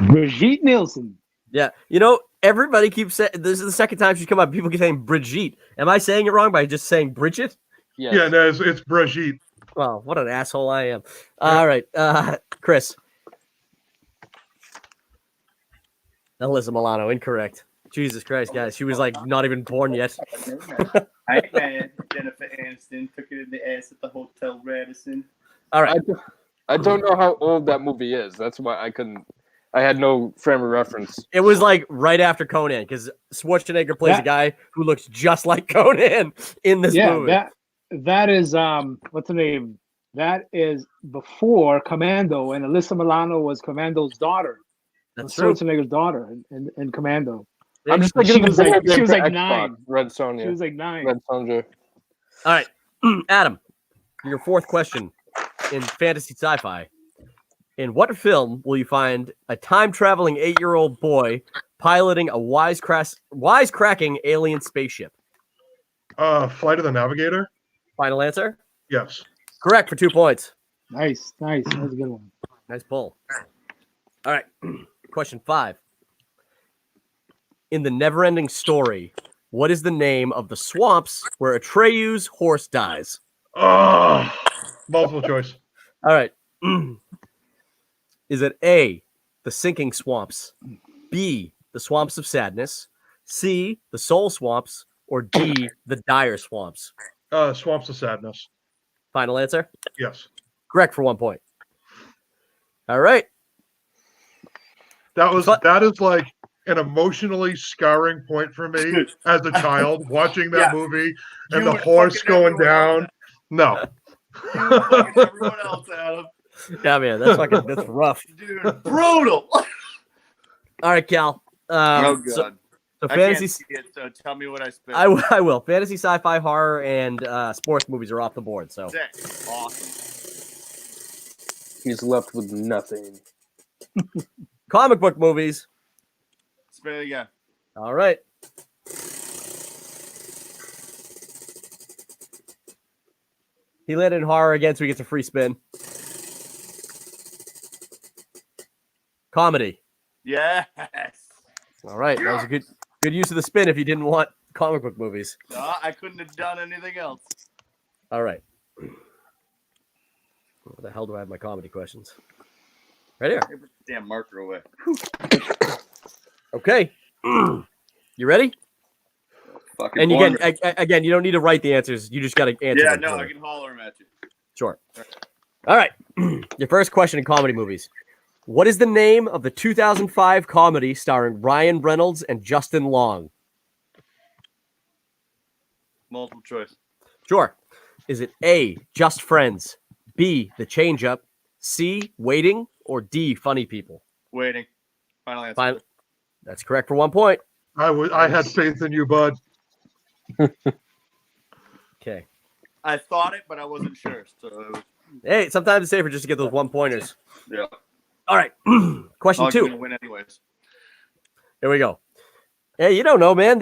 Brigitte Nielsen. Yeah. Everybody keeps saying this is the second time she's come up. People keep saying Brigitte. Am I saying it wrong by just saying Bridget? Yes. Yeah, no, it's Brigitte. Well, what an asshole I am. All right. Chris. Alyssa Milano. Incorrect. Jesus Christ, guys. She was not even born yet. I ain't mad. Jennifer Aniston took it in the ass at the Hotel Radisson. All right. I don't know how old that movie is. That's why I couldn't. I had no frame of reference. It was right after Conan because Schwarzenegger plays a guy who looks just like Conan in this movie. That is what's the name? That is before Commando, and Alyssa Milano was Commando's daughter. That's true. Schwarzenegger's daughter in Commando. I'm just She thinking was like 9. Red Sonja. She was like 9. Red Sonja. All right, Adam, your fourth question in fantasy sci-fi. In what film will you find a time-traveling 8-year-old boy piloting a wisecracking alien spaceship? Flight of the Navigator. Final answer? Yes. Correct for 2 points. Nice. That was a good one. Nice pull. All right, question 5. In the never-ending story, what is the name of the swamps where Atreyu's horse dies? Oh, multiple choice. All right. Is it A, the sinking swamps, B, the swamps of sadness, C, the soul swamps, or D, the dire swamps? Swamps of Sadness. Final answer? Yes. Correct for 1 point. All right. That is like an emotionally scarring point for me as a child watching that movie and the horse going down. No. Everyone else, Adam. Yeah, man, that's rough. Dude, brutal. All right, Cal. Oh, God. So I fantasy. can't see it, so tell me what I spent. I will. Fantasy, sci-fi, horror, and sports movies are off the board. So Sick. Awesome. He's left with nothing. comic book movies. Spin it again. All right. He landed in horror again, so he gets a free spin. Comedy. Yes. All right. That was a good use of the spin if you didn't want comic book movies. No, I couldn't have done anything else. All right. Where the hell do I have my comedy questions? Right here. Hey, put the damn marker away. Okay. You ready? Fucking And born again, you don't need to write the answers. You just got to answer Yeah, them. no, for I me. can holler them at you. Sure. All right. Your first question in comedy movies. What is the name of the 2005 comedy starring Ryan Reynolds and Justin Long? Multiple choice. Sure. Is it A, Just Friends, B, The Change Up, C, Waiting, or D, Funny People? Waiting. Final answer. That's correct for 1 point. I had faith in you, bud. Okay. I thought it, but I wasn't sure. So Hey, sometimes it's safer just to get those 1 pointers. yeah. All right. Question I'm 2. gonna win anyways. Here we go. Hey, you don't know, man.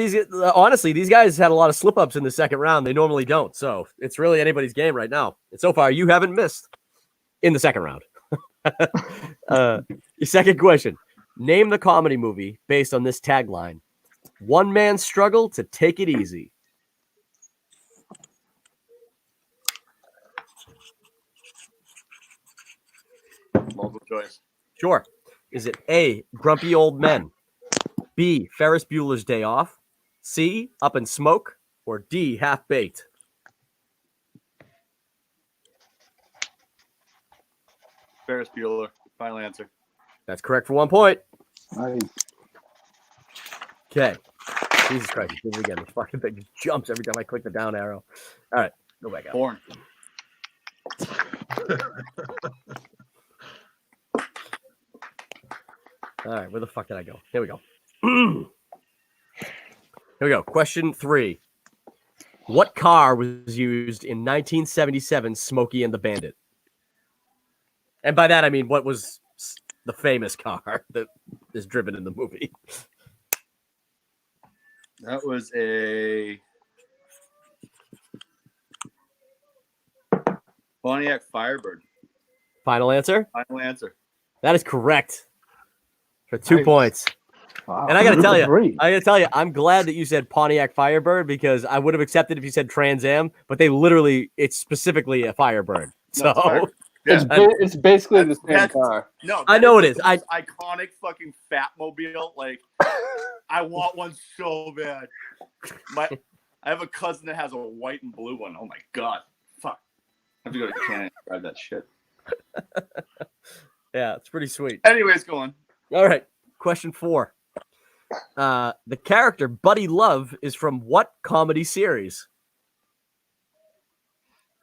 Honestly, these guys had a lot of slip-ups in the second round. They normally don't. So it's really anybody's game right now. And so far, you haven't missed in the second round. Your second question. Name the comedy movie based on this tagline. one man struggle to take it easy. Multiple choice. Sure. Is it A, Grumpy Old Men, B, Ferris Bueller's Day Off, C, Up in Smoke, or D, Half Baked? Ferris Bueller. Final answer. That's correct for 1 point. Nice. Okay. Jesus Christ. Do it again. The fucking thing just jumps every time I click the down arrow. All right. Go back up. Born. All right. Where the fuck did I go? Here we go. Here we go. Question 3. What car was used in 1977 Smokey and the Bandit? And by that, I mean, what was the famous car that is driven in the movie? That was a Pontiac Firebird. Final answer? Final answer. That is correct. For 2 Nice. points. Wow. And I gotta tell Great. you, I'm glad that you said Pontiac Firebird because I would have accepted if you said Trans Am, but it's specifically a Firebird. No, it's So Firebird. It's basically the same That's- car. No, I that know it the is. I- most iconic fucking Fatmobile. Like, I want one so bad. I have a cousin that has a white and blue one. Oh my god, fuck! I have to go to Canada and grab that shit. yeah, it's pretty sweet. Anyways, go on. All right. Question 4. The character Buddy Love is from what comedy series?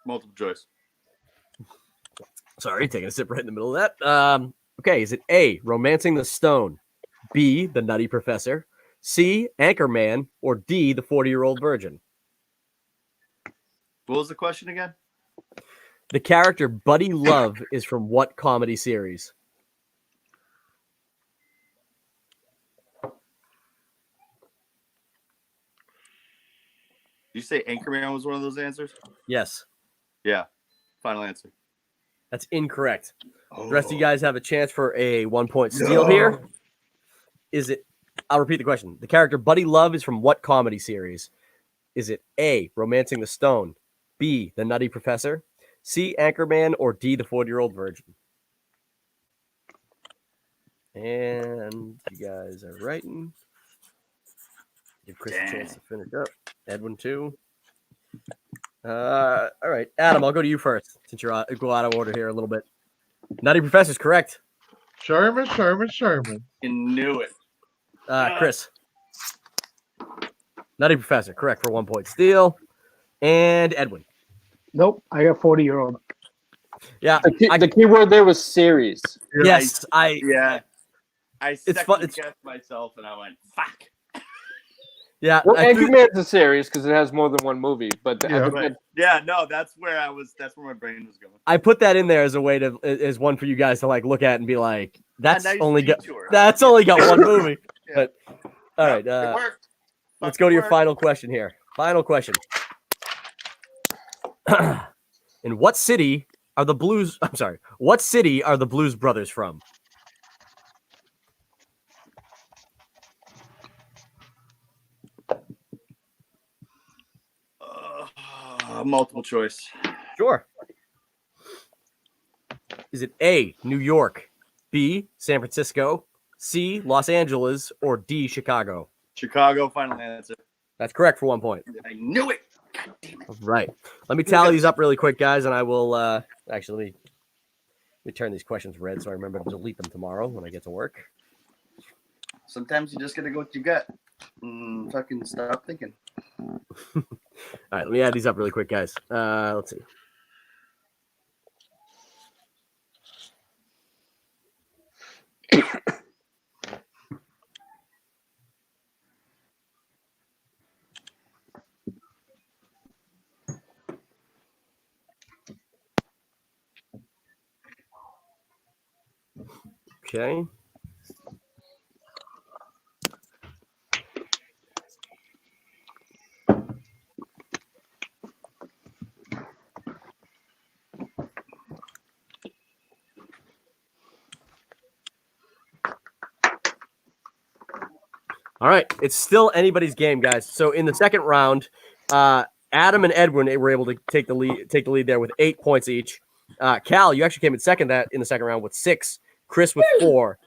Multiple choice. Sorry, taking a sip right in the middle of that. Okay, is it A, Romancing the Stone, B, The Nutty Professor, C, Anchorman, or D, The 40-Year-Old Virgin? What was the question again? The character Buddy Love is from what comedy series? Did you say Anchorman was one of those answers? Yes, Yeah. Final answer. that's incorrect. Oh. The rest of you guys have a chance for a 1 point steal here. Is it? I'll repeat the question. The character Buddy Love is from what comedy series? Is it A, Romancing the Stone, B, The Nutty Professor, C, Anchorman, or D, The 40-Year-Old Virgin? And you guys are writing. Give Chris a chance to finish up. Edwin too. All right, Adam, I'll go to you first since you're go out of order here a little bit. Nutty Professor's correct. Sherman. You knew it. Chris. Nutty Professor, correct for 1 point steal. And Edwin. Nope. I got 40-year-old. Yeah. The key word there was series. Yes, Yeah. I It's fun- second guessed myself and I went, fuck. yeah. Well, I threw- Anchorman's a series because it has more than one movie. But Yeah. I think But yeah, no, that's where my brain was going. I put that in there as a way to as one for you guys to like look at and be like, that's A nice only got detour. that's only got one movie. Yeah. But all right, It worked. let's Fucking go to your worked. final question here. Final question. In what city are the Blues? I'm sorry. What city are the Blues Brothers from? Multiple choice. Sure. Is it A, New York, B, San Francisco, C, Los Angeles, or D, Chicago? Chicago, final answer. That's correct for 1 point. I knew it. God damn it. All right. Let me tally these up really quick, guys, and I will actually let me turn these questions red so I remember to delete them tomorrow when I get to work. Sometimes you just gotta go with your gut. Fucking stop thinking. All right, let me add these up really quick, guys. Let's see. Okay. All right, it's still anybody's game, guys. So in the second round, Adam and Edwin were able to take the lead there with 8 points each. Cal, you actually came in second in the second round with 6. Chris with 4.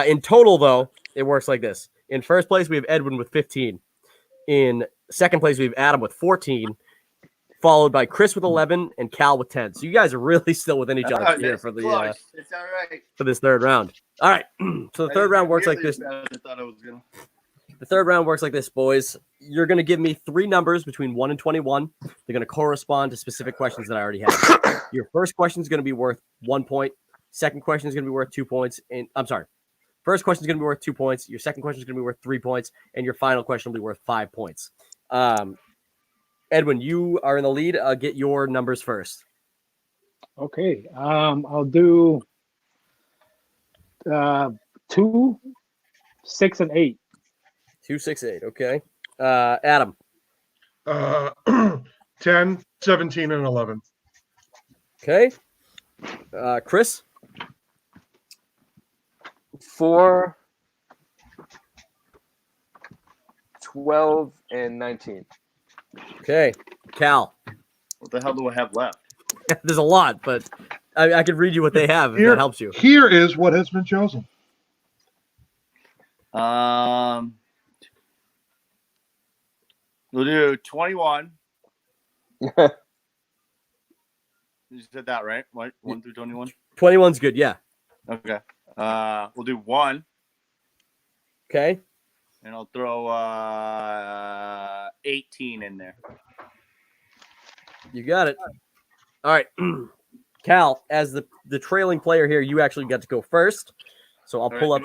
In total, though, it works like this. In first place, we have Edwin with 15. In second place, we have Adam with 14, followed by Chris with 11 and Cal with 10. So you guys are really still within each other here for the It's all right. for this third round. All right, so the third round works like this. I thought I was gonna. The third round works like this, boys. You're going to give me 3 numbers between 1 and 21. They're going to correspond to specific questions that I already have. Your first question is going to be worth 1 point. Second question is going to be worth 2 points. And I'm sorry. First question is going to be worth 2 points. Your second question is going to be worth 3 points. And your final question will be worth 5 points. Edwin, you are in the lead. I'll get your numbers first. Okay. I'll do 2, 6, and 8. 2, 6, 8. Okay. Adam. 10, 17, and 11. Okay. Chris. 4, 12, and 19. Okay. Cal. What the hell do I have left? There's a lot, but I could read you what they have if that helps you. Here is what has been chosen. We'll do 21. You said that right? What? 1 through 21? 21's good, yeah. Okay. We'll do 1, Okay. and I'll throw 18 in there. You got it. All right. Cal, as the trailing player here, you actually got to go first. So I'll pull up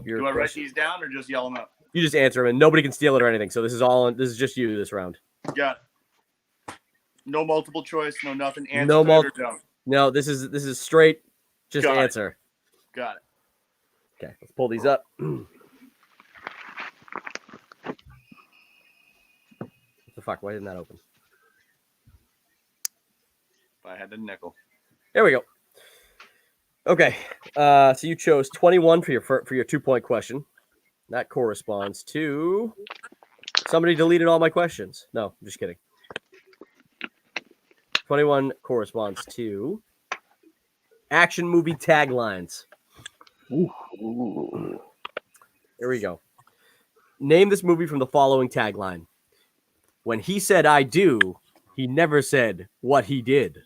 your Do I write question. these down or just yell them out? You just answer them and nobody can steal it or anything. So this is just you this round. Got it. No multiple choice, no nothing. Answer No it or don't. No, this is straight just Got it. answer. Got it. Okay, let's pull these up. What the fuck? Why didn't that open? If I had the nickel. There we go. Okay, so you chose 21 for your 2-point question. That corresponds to somebody deleted all my questions. No, I'm just kidding. 21 corresponds to action movie taglines. Ooh. Here we go. Name this movie from the following tagline. When he said I do, he never said what he did.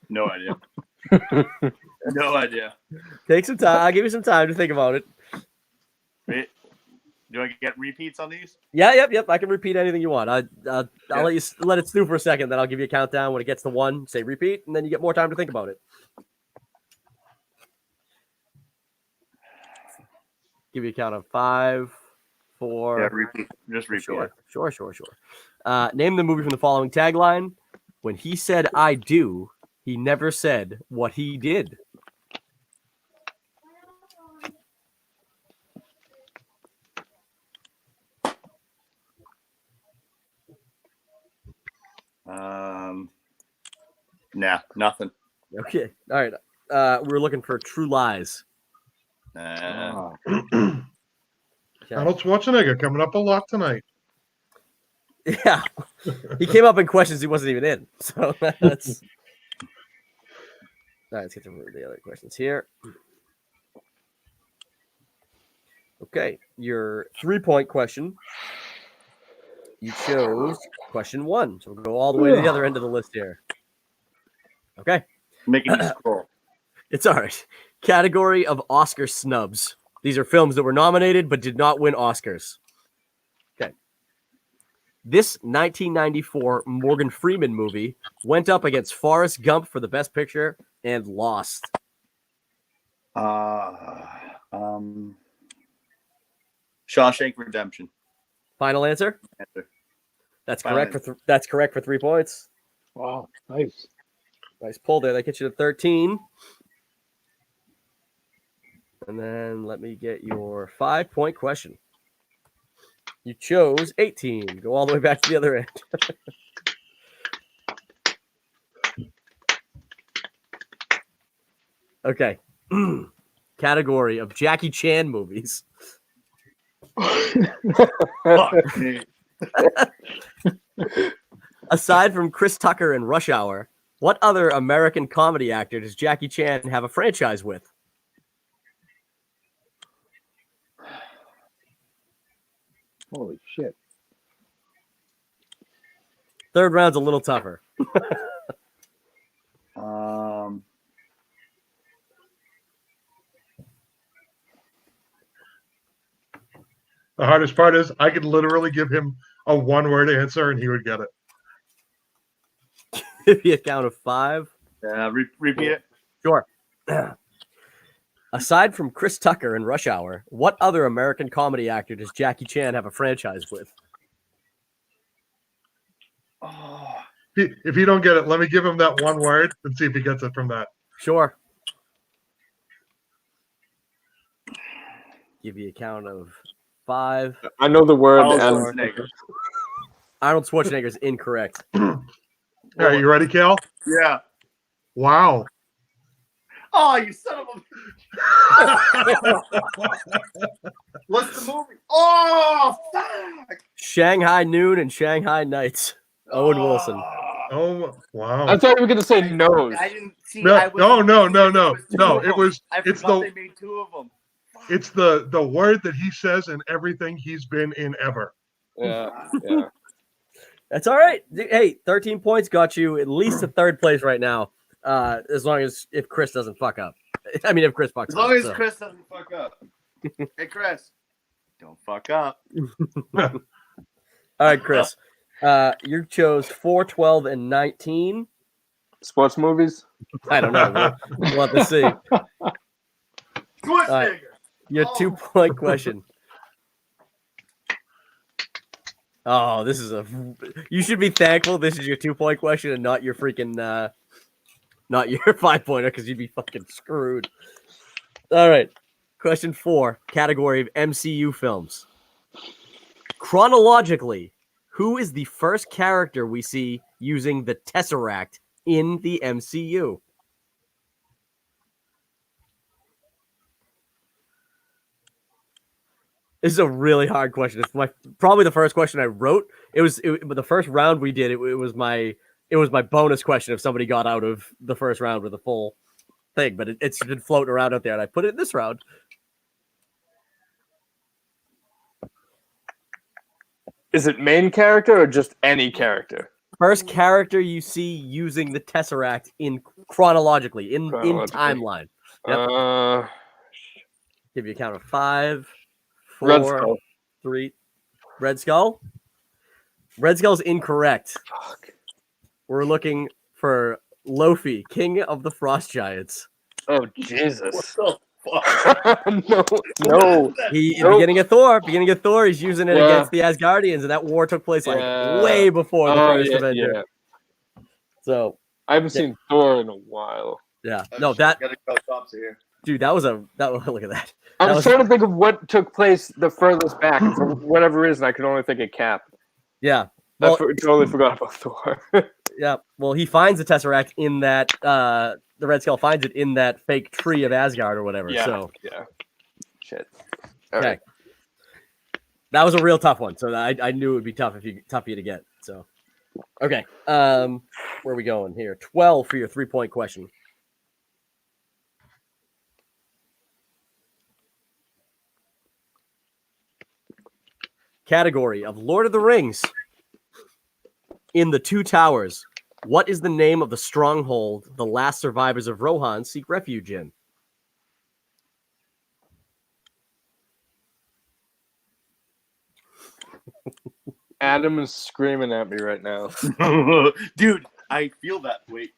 No idea. No idea. Take some time. I'll give you some time to think about it. Wait, do I get repeats on these? Yeah, yep. I can repeat anything you want. I'll let it stew for a second. Then I'll give you a countdown. When it gets to 1, say repeat, and then you get more time to think about it. Give you a count of 5, 4. Yeah, repeat. Just repeat. Sure. Name the movie from the following tagline. When he said I do, he never said what he did. Nah, nothing. Okay. All right. We're looking for True Lies. Arnold Schwarzenegger coming up a lot tonight. Yeah. He came up in questions he wasn't even in. So that's all right, let's get to the other questions here. Okay, your 3-point question. You chose question 1. So we'll go all the way to the other end of the list here. Okay. Making you scroll. It's all right. Category of Oscar snubs. These are films that were nominated but did not win Oscars. Okay. This 1994 Morgan Freeman movie went up against Forrest Gump for the Best Picture and lost. Shawshank Redemption. Final answer? Answer. That's Final correct answer. that's correct for 3 points. Wow, nice. Nice pull there. That gets you to 13. And then let me get your 5-point question. You chose 18. Go all the way back to the other end. Okay. Category of Jackie Chan movies. Fuck me. Aside from Chris Tucker in Rush Hour, what other American comedy actor does Jackie Chan have a franchise with? Holy shit. Third round's a little tougher. The hardest part is I could literally give him a one-word answer and he would get it. Give you a count of 5. Repeat it. Sure. Aside from Chris Tucker in Rush Hour, what other American comedy actor does Jackie Chan have a franchise with? Oh, If you don't get it, let me give him that one word and see if he gets it from that. Sure. Give you a count of 5. I know the word. Arnold And Schwarzenegger. Arnold Schwarzenegger is incorrect. All right, you ready, Cal? Yeah. Wow. Oh, you son of a. What's the movie? Oh, fuck. Shanghai Noon and Shanghai Nights. Owen Wilson. Oh, wow. I thought you were going to say nose. I didn't see. No, I was- no. two No, of it them. was- I it's forgot the- they made 2 of them. It's the word that he says in everything he's been in ever. Yeah, yeah. That's all right. Hey, 13 points got you at least to third place right now. As long as if Chris doesn't fuck up. I mean, if Chris fucks As up. long as so. Chris doesn't fuck up. Hey, Chris, don't fuck up. All right, Chris. You chose 4, 12, and 19. Sports movies? I don't know. We'll have to see. Schwarzenegger. Your 2-point question. Oh, this is a. You should be thankful this is your 2-point question and not your freaking, not your 5-pointer because you'd be fucking screwed. All right. Question 4, category of MCU films. Chronologically, who is the first character we see using the Tesseract in the MCU? This is a really hard question. It's probably the first question I wrote. But the first round we did, it was my bonus question if somebody got out of the first round with a full thing. But it's been floating around out there, and I put it in this round. Is it main character or just any character? First character you see using the Tesseract in chronologically in timeline. Yep. Give you a count of 5, 4, Red Skull. 3. Red Skull? Red Skull's incorrect. Fuck. We're looking for Lofi, King of the Frost Giants. Oh, Jesus. What the fuck? no. He Nope. beginning of Thor, he's using it against the Asgardians, and that war took place like way before the first Avenger. Yeah. So I haven't seen Thor in a while. yeah, no, that Gotta go tops here. dude, that was look at that. I was was- trying to think of what took place the furthest back. And for whatever reason, I could only think of Cap. Yeah, I well, totally forgot about Thor. yeah. Well, he finds the Tesseract in that. The Red Skull finds it in that fake tree of Asgard or whatever. yeah. So Yeah. Shit. All okay. right. That was a real tough one. So I knew it would be tough for you to get. So okay. Where are we going here? 12 for your 3-point question. Category of Lord of the Rings. In the Two Towers, what is the name of the stronghold the last survivors of Rohan seek refuge in? Adam is screaming at me right now. Dude, I feel that. Wait.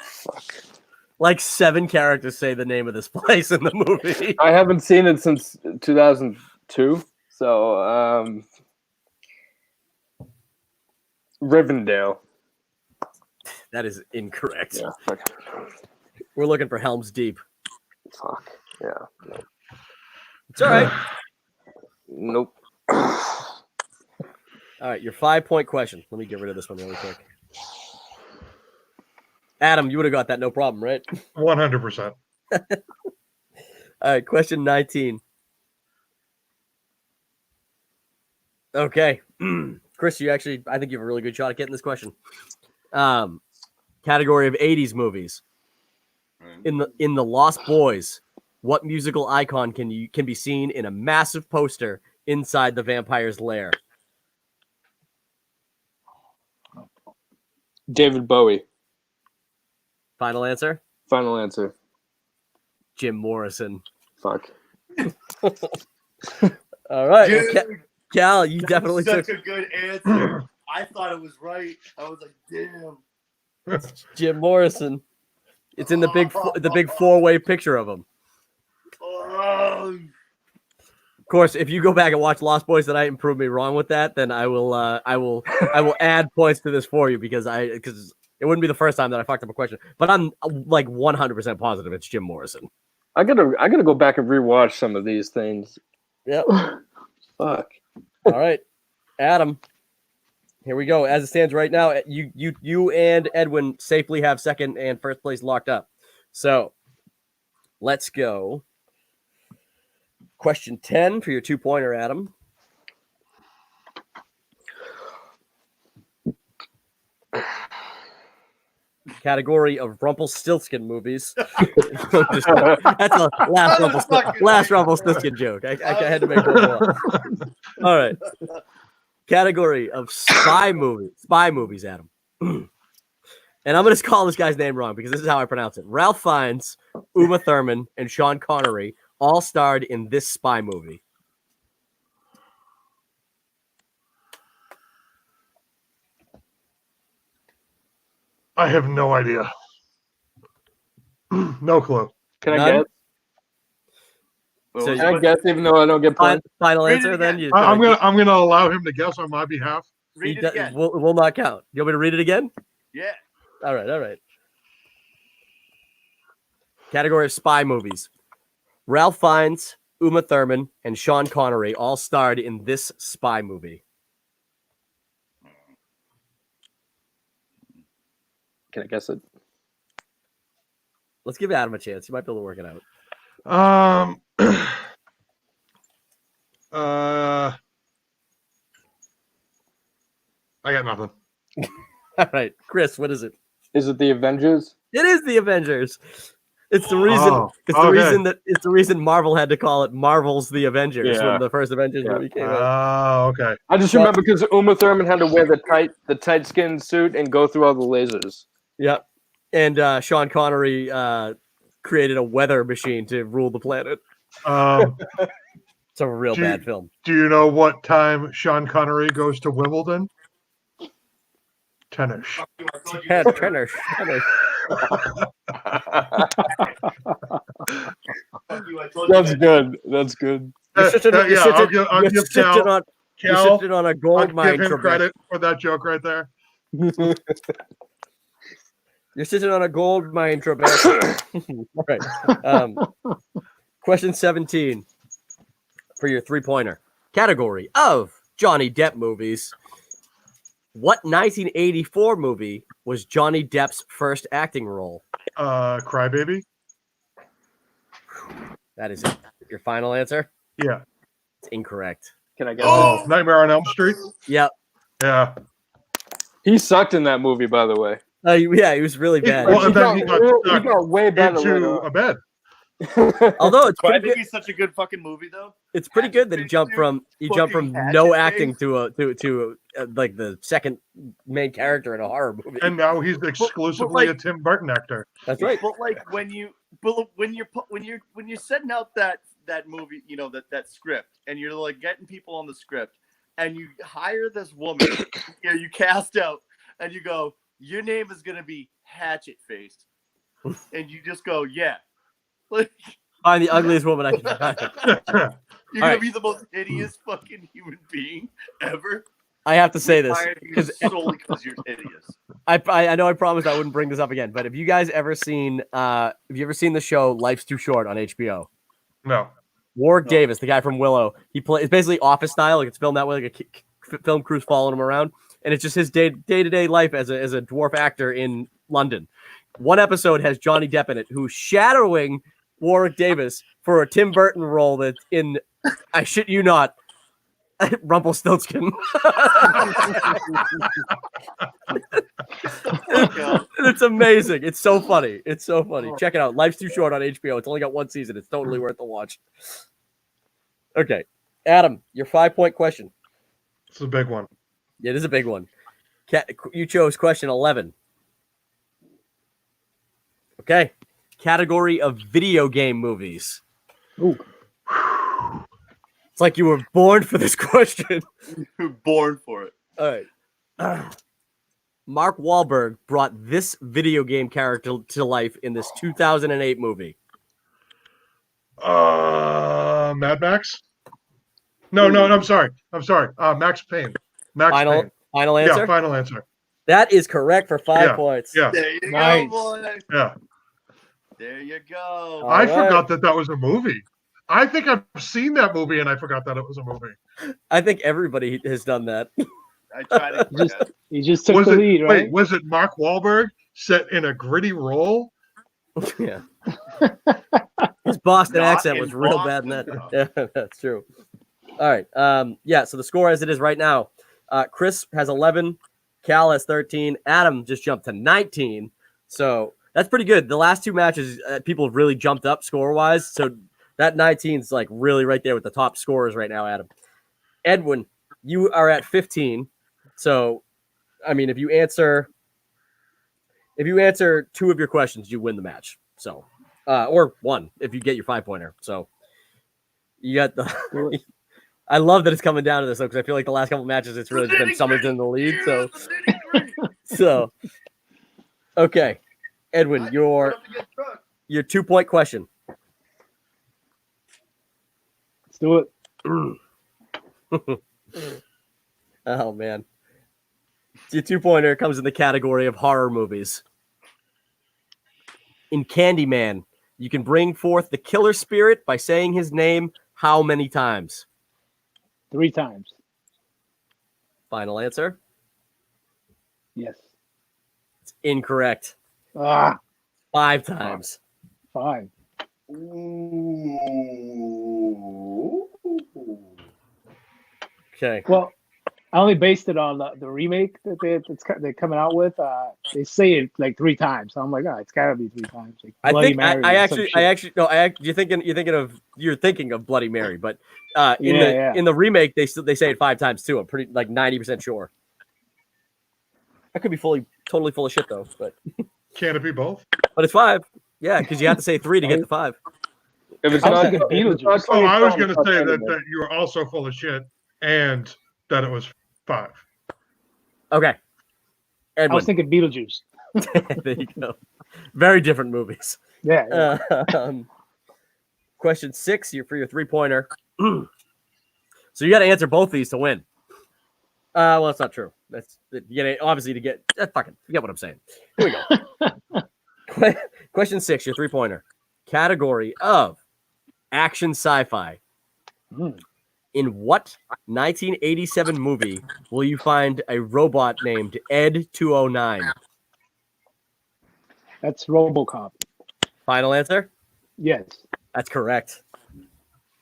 Fuck. Like 7 characters say the name of this place in the movie. I haven't seen it since 2002, so Rivendell. That is incorrect. Yeah. Fuck. We're looking for Helm's Deep. Fuck. Yeah. It's all right. Nope. All right, your 5-point question. Let me get rid of this one really quick. Adam, you would have got that no problem, right? 100%. All right, question 19. Okay. Chris, I think you have a really good shot at getting this question. Category of 80s movies. In the Lost Boys, what musical icon can be seen in a massive poster inside the vampire's lair? David Bowie. Final answer? Final answer. Jim Morrison. Fuck. All right. Dude, Well, Cal, you that definitely was took such a good answer. I thought it was right. I was like, damn. Jim Morrison. It's in the big four-way picture of him. Oh. Of course, if you go back and watch Lost Boys tonight and prove me wrong with that, then I will add points to this for you because it wouldn't be the first time that I fucked up a question. But I'm like 100% positive it's Jim Morrison. I gotta go back and rewatch some of these things. Yep. Fuck. All right, Adam. Here we go. As it stands right now, you and Edwin safely have second and first place locked up. So let's go. Question 10 for your 2-pointer, Adam. Category of Rumpelstiltskin movies. That's a last Rumpelstiltskin joke. I had to make one more. All right. Category of spy movies, Adam. And I'm going to call this guy's name wrong because this is how I pronounce it. Ralph Fiennes, Uma Thurman, and Sean Connery all starred in this spy movie. I have no idea. No clue. Can I None? guess? So Can I guess even though I don't get points? final Read answer it then? again. I'm gonna allow him to guess on my behalf. Read it again. Will not count. You want me to read it again? Yeah. All right. Category of spy movies. Ralph Fiennes, Uma Thurman, and Sean Connery all starred in this spy movie. Can I guess it? Let's give Adam a chance. He might be able to work it out. I got nothing. All right, Chris, what is it? Is it the Avengers? It is the Avengers. It's the reason. Oh, It's the reason Marvel had to call it Marvel's The Avengers Yeah. when the first Avengers movie came out. Oh, okay. I just remember because Uma Thurman had to wear the tight skin suit and go through all the lasers. Yep. And Sean Connery created a weather machine to rule the planet. It's a real bad film. Do you know what time Sean Connery goes to Wimbledon? Tennis. Tennis. That's good. That's good. You're sitting on a gold I'll mine. give him Trebek. credit for that joke right there. You're sitting on a gold mine, Trebek. All right. Question 17 for your 3-pointer. Category of Johnny Depp movies. What 1984 movie was Johnny Depp's first acting role? Crybaby? That is it. Your final answer? Yeah. It's incorrect. Can I guess Oh, Nightmare on Elm Street? Yep. Yeah. it? He sucked in that movie, by the way. Yeah, he was really bad. Well, and then he got he stuck got way better into later a bed. Although it's I pretty think good. he's such a good fucking movie, though. It's pretty good that he jumped from Fucking no hatchet acting face. to like the second main character in a horror movie. And now he's exclusively a Tim Burton actor. That's right. But like when you're setting out that movie, you know, that script, and you're like getting people on the script, and you hire this woman, you cast out, and you go, your name is gonna be Hatchet Face, and you just go, yeah, like Find the ugliest woman I can find. you're gonna right. be the most hideous fucking human being ever. I have to say this Hired you because solely because you're hideous. I know I promised I wouldn't bring this up again, but have you guys ever seen the show Life's Too Short on HBO? No. Warwick Davis, the guy from Willow, it's basically Office style, like it's filmed that way, like a film crew's following him around, and it's just his day-to-day life as a dwarf actor in London. one episode has Johnny Depp in it, who's shadowing Warwick Davis for a Tim Burton role that's in, I shit you not, Rumpelstiltskin. It's amazing. It's so funny. It's so funny. Check it out. Life's Too Short on HBO. It's only got one season. It's totally worth the watch. Okay. Adam, your 5-point question. It's a big one. Yeah, it is a big one. You chose question 11. Okay. Category of video game movies. Ooh. It's like you were born for this question. You're born for it. All right. Mark Wahlberg brought this video game character to life in this 2008 movie. Mad Max? No, I'm sorry. Max Payne. Payne. Final answer? Yeah, final answer. That is correct for 5 points. Yeah. There you Nice. go, boy. Yeah. There you go. I right. forgot that was a movie. I think I've seen that movie and I forgot that it was a movie. I think everybody has done that. I tried to get that. He just took the lead, right? Wait, was it Mark Wahlberg set in a gritty role? Yeah. His Boston Not accent in was real bad in Boston, that. Yeah, that's true. All right. Yeah, so the score as it is right now, Chris has 11, Cal has 13, Adam just jumped to 19. So that's pretty good. The last two matches, people have really jumped up score-wise. So that 19 is like really right there with the top scorers right now, Adam. Edwin, you are at 15. So, I mean, if you answer 2 of your questions, you win the match. So, or 1 if you get your 5-pointer. So, you got the. I love that it's coming down to this though, because I feel like the last couple matches it's really just been someone's in the lead. So, okay, Edwin, your 2-point question. Let's do it. Oh man, your 2-pointer comes in the category of horror movies. In Candyman, you can bring forth the killer spirit by saying his name how many times? 3 times. Final answer? Yes. It's incorrect. 5 times. Ooh. Okay. Well, I only based it on the remake that they're coming out with. They say it like 3 times. So I'm like, it's gotta be 3 times. Like Bloody Mary or some shit. You're thinking of Bloody Mary, but Yeah. in the remake they say it 5 times too. I'm pretty like 90% sure. I could be totally full of shit though, but Can it be both? but it's 5. Yeah, because you have to say 3 to get the 5. If it's I was not, thinking Beetlejuice. Oh, I was going to say that you were also full of shit and that it was 5. Okay. I Edwin. was thinking Beetlejuice. There you go. Very different movies. Yeah. Question 6, for your 3-pointer. So you got to answer both these to win. Well, that's not true. That's you gotta, obviously to get. Fucking forget what I'm saying. Here we go. Question 6, your 3-pointer. Category of action sci-fi. In what 1987 movie will you find a robot named Ed 209? That's RoboCop. Final answer? Yes. That's correct.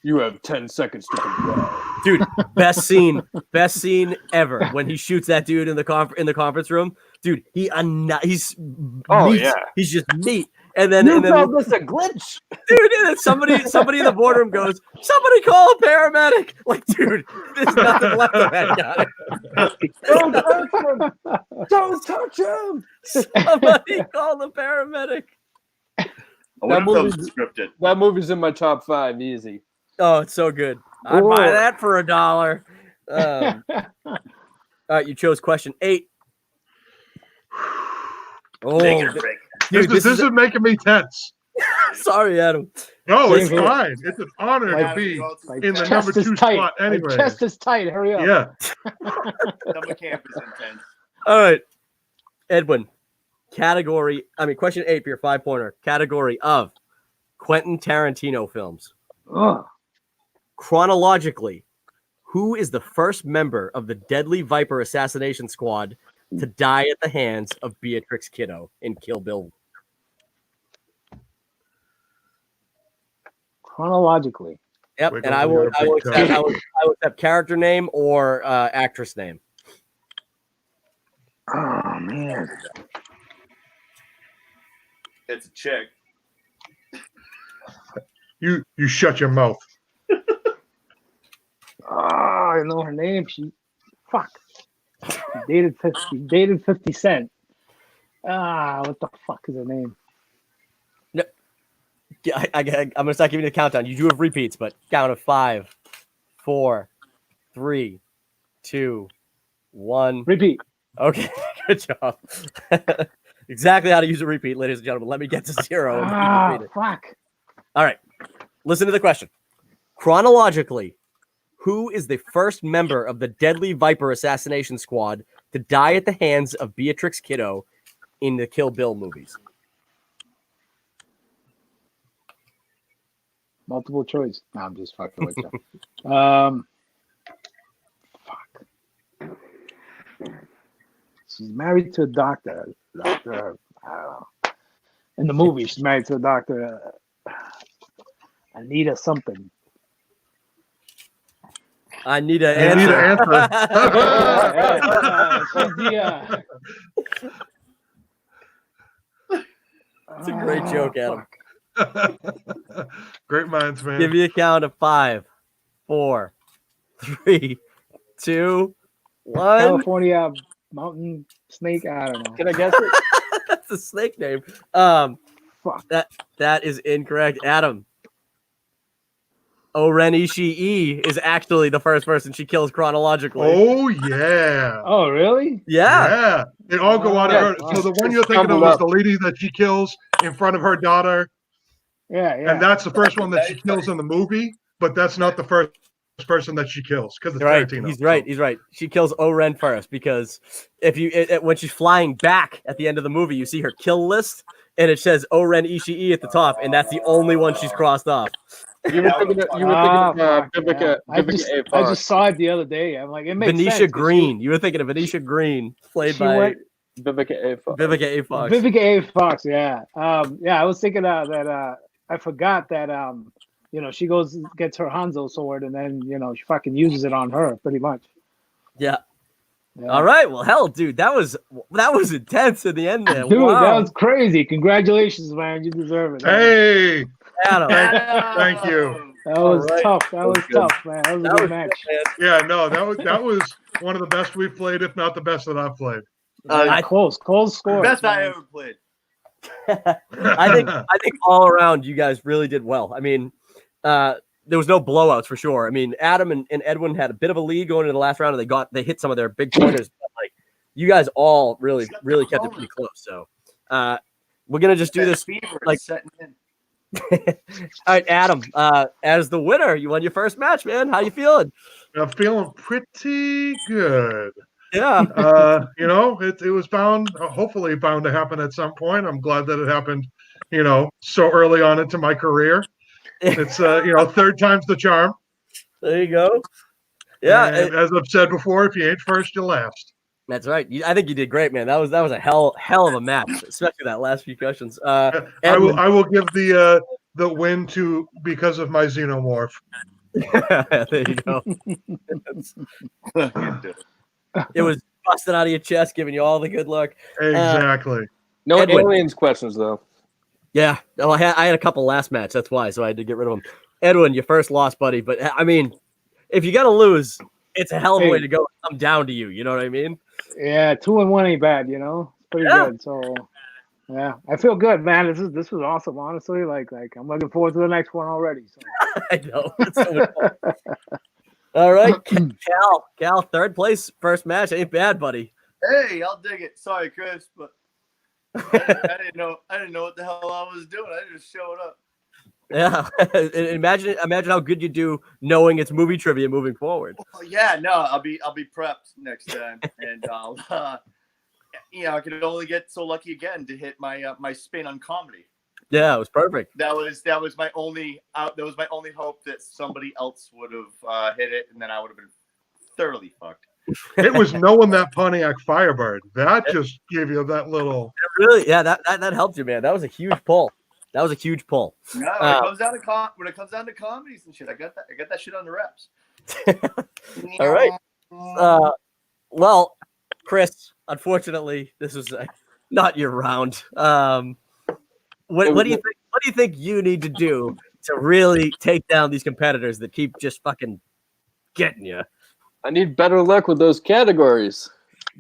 you have 10 seconds to comply. Dude, best scene ever when he shoots that dude in the conference room. Dude, he's Oh, meat. yeah. He's just meat. And then You called this a glitch. dude, and then somebody in the boardroom goes, "Somebody call a paramedic!" Like, dude, there's nothing left of that guy. Don't touch him. Don't touch him. Somebody call the paramedic. I wonder if that was scripted. That movie's in my top 5, easy. Oh, it's so good. I'd buy that for $1. All right, you chose question 8. Oh, dude, This is making me tense. sorry, Adam. No, it's Same here. fine. It's an honor to be Like, in the chest number is 2 tight. spot anyway. Like, chest is tight. Hurry up. Yeah. Summer camp is intense. All right, Edwin. Question 8 for your 5-pointer. Category of Quentin Tarantino films. Ugh. Chronologically, who is the first member of the Deadly Viper assassination squad to die at the hands of Beatrix Kiddo in Kill Bill Chronologically. Yep, Wiggle and I will your big toe. accept character name or actress name. Oh man. It's a chick. You shut your mouth. Oh, I know her name. She dated 50 Cent. What the fuck is her name? No, I'm gonna start giving you the countdown. You do have repeats, but count of 5, 4, 3, 2, 1. Repeat. Okay, good job. Exactly how to use a repeat, ladies and gentlemen. Let me get to 0. And you can repeat it. Fuck. All right, listen to the question. Chronologically, who is the first member of the Deadly Viper assassination squad to die at the hands of Beatrix Kiddo in the Kill Bill movies? Multiple choice. No, I'm just fucking with you. Fuck. She's married to a doctor. I don't know. In the movie, she's married to a doctor. Anita something. I need an You need answer. an answer. It's a great joke, Adam. Great minds, man. Give me a count of 5, 4, 3, 2, 1. California mountain snake. I don't know. Can I guess it? That's a snake name. Fuck. That is incorrect, Adam. Oren Ishii is actually the first person she kills chronologically. Oh yeah. Oh, really? Yeah. Yeah. They all go out of her. So the one you're thinking of is the lady that she kills in front of her daughter. Yeah. And that's the first one that she kills in the movie, but that's not the first person that she kills because it's Right. Tarantino. He's right. He's right. She kills Oren first because if you when she's flying back at the end of the movie, you see her kill list and it says Oren Ishii at the top, and that's the only one she's crossed off. You were thinking of Vivica I A. just saw it the other day. I'm like, it makes Venetia sense. Green. You were thinking of Venetia Green, played by Vivica A. Fox. Vivica A. Fox. Vivica A. Fox, yeah. I was thinking that I forgot that she goes gets her Hanzo sword and then she fucking uses it on her pretty much. Yeah. All right. Well, hell, dude, that was intense in the end there. Dude, wow. That was crazy. Congratulations, man. You deserve it. Hey, Adam. thank you. That was tough. That was good. tough, man. That was a good match. Yeah, no, that was one of the best we've played, if not the best that I've played. Close score. Best I ever played. I think all around you guys really did well. I mean, there was no blowouts for sure. I mean, Adam and Edwin had a bit of a lead going into the last round, and they hit some of their big pointers. But, like, you guys all really kept it pretty close. So we're gonna just do this like setting in. All right, Adam. As the winner, you won your first match, man. How you feeling? I'm feeling pretty good. Yeah. It was hopefully bound to happen at some point. I'm glad that it happened, so early on into my career. It's third time's the charm. There you go. Yeah. And as I've said before, if you ain't first, you're last. That's right. I think you did great, man. That was a hell of a match, especially that last few questions. I will give the win to because of my xenomorph. There you go. It was busted out of your chest, giving you all the good luck. Exactly. No Edwin. aliens questions though. Yeah. Well, I had a couple last match. That's why. So I had to get rid of them. Edwin, your first loss, buddy. But I mean, if you're gonna lose, it's a hell of a way to go. I'm down to you. You know what I mean? Yeah, 2-1 ain't bad. It's pretty good. So yeah, I feel good, man. This was awesome. Honestly, like I'm looking forward to the next one already. So. I know. It's so much fun. All right, Cal, third place, first match. Ain't bad, buddy. Hey, I'll dig it. Sorry, Chris, but I didn't know what the hell I was doing. I just showed up. Yeah. Imagine how good you do knowing it's movie trivia moving forward. Well, yeah, no, I'll be prepped next time, and I'll I could only get so lucky again to hit my spin on comedy. Yeah, it was perfect. That was my only hope that somebody else would have hit it, and then I would have been thoroughly fucked. It was knowing that Pontiac Firebird that just gave you that little. Really, yeah, that helped you, man. That was a huge pull. That was a huge pull. No, when it comes down to comedies and shit, I got that shit on the reps. All right. Well, Chris, unfortunately, this was not your round. What do you think? What do you think you need to do to really take down these competitors that keep just fucking getting you? I need better luck with those categories.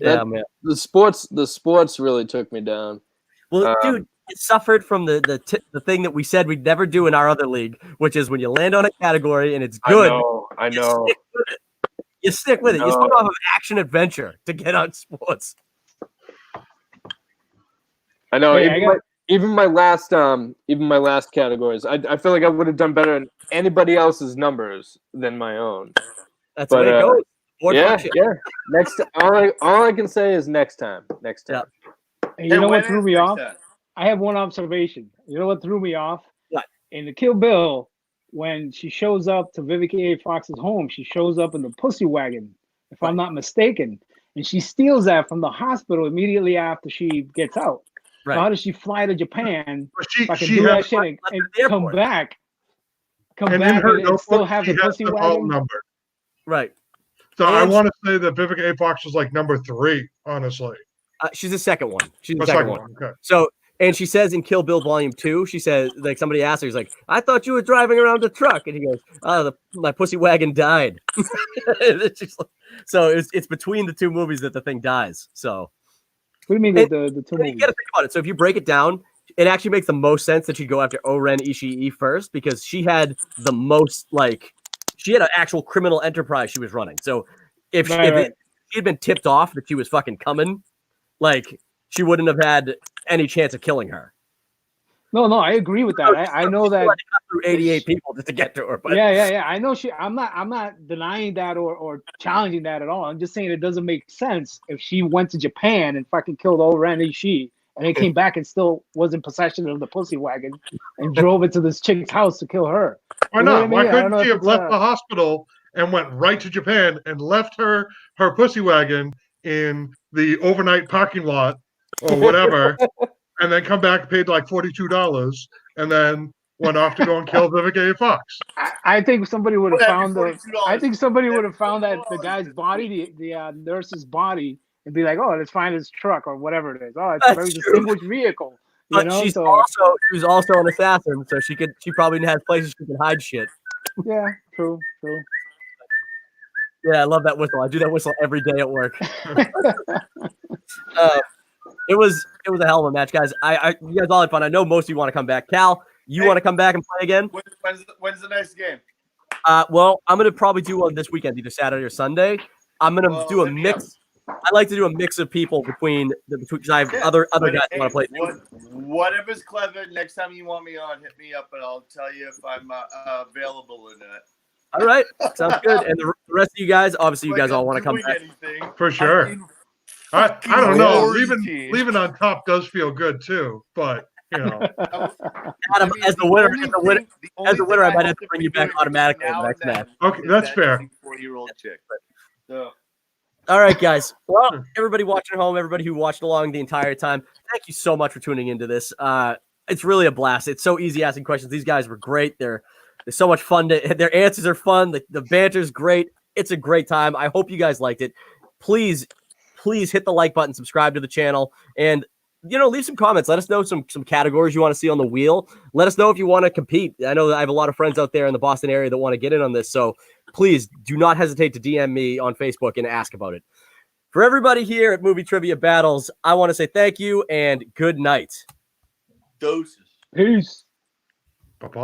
Yeah, man. The sports really took me down. Well, dude, it suffered from the thing that we said we'd never do in our other league, which is when you land on a category and it's good. I know. You stick with it. You start off of action adventure to get on sports. I know. Even my last categories, I feel like I would have done better in anybody else's numbers than my own. That's the way it goes. Yeah. Next, all I can say is next time. Next time. Yeah. And you know what threw me off? I have one observation. You know what threw me off? What? In the Kill Bill, when she shows up to Vivica A. Fox's home, she shows up in the pussy wagon, if I'm not mistaken, and she steals that from the hospital immediately after she gets out. Right. So how does she fly to Japan? She do that shit and come back and still have the pussy wagon number. Right. So I want to say that Vivica A. Fox was like number 3, honestly. She's the second one. She's the The second one. Okay. So, and she says in Kill Bill Volume 2, she says, like, somebody asked her, he's like, I thought you were driving around the truck. And he goes, my pussy wagon died. So it's between the two movies that the thing dies. So. What do you mean the two movies? You got to think about it. So if you break it down, it actually makes the most sense that she'd go after O-Ren Ishii first, because she had the most, like, she had an actual criminal enterprise she was running. So if she had been tipped off that she was fucking coming, like, she wouldn't have had any chance of killing her. No, I agree with that. I know that through 88 people just to get to her. But yeah. I know I'm not denying that or challenging that at all. I'm just saying it doesn't make sense if she went to Japan and fucking killed O-Ren Ishii and then came back and still was in possession of the pussy wagon and drove it to this chick's house to kill her. Why not? Why couldn't she have left the hospital and went right to Japan and left her pussy wagon in the overnight parking lot or whatever, and then come back, paid like $42, and then went off to go and kill Vivica A. Fox? I think somebody would have found that the guy's body, the nurse's body, and be like, oh, let's find his truck or whatever it is. Oh, it's a very distinguished vehicle. But she was also an assassin, so she probably has places she can hide shit. Yeah, true. Yeah, I love that whistle. I do that whistle every day at work. It was a hell of a match, guys. You guys all had fun. I know most of you want to come back. Cal, you want to come back and play again? When's the next game? Well, I'm gonna probably do one this weekend, either Saturday or Sunday. I'm gonna do a mix. I like to do a mix of people between because I have other guys who want to play. Whatever's clever. Next time you want me on, hit me up and I'll tell you if I'm available or not. All right, sounds good. And the rest of you guys, obviously, you guys all want to come back for sure. I don't know. Leaving on top does feel good too, but you know, Adam, as the winner, I might have to bring you back automatically in the next match. Okay, that's fair. 4-year-old chick. So. All right, guys. Well, everybody watching at home, everybody who watched along the entire time, thank you so much for tuning into this. It's really a blast. It's so easy asking questions. These guys were great. They're so much fun. Their answers are fun. The banter's great. It's a great time. I hope you guys liked it. Please hit the like button, subscribe to the channel, and leave some comments. Let us know some categories you want to see on the wheel. Let us know if you want to compete. I know that I have a lot of friends out there in the Boston area that want to get in on this. So please do not hesitate to DM me on Facebook and ask about it. For everybody here at Movie Trivia Battles, I want to say thank you and good night. Doses. Peace. Bye-bye.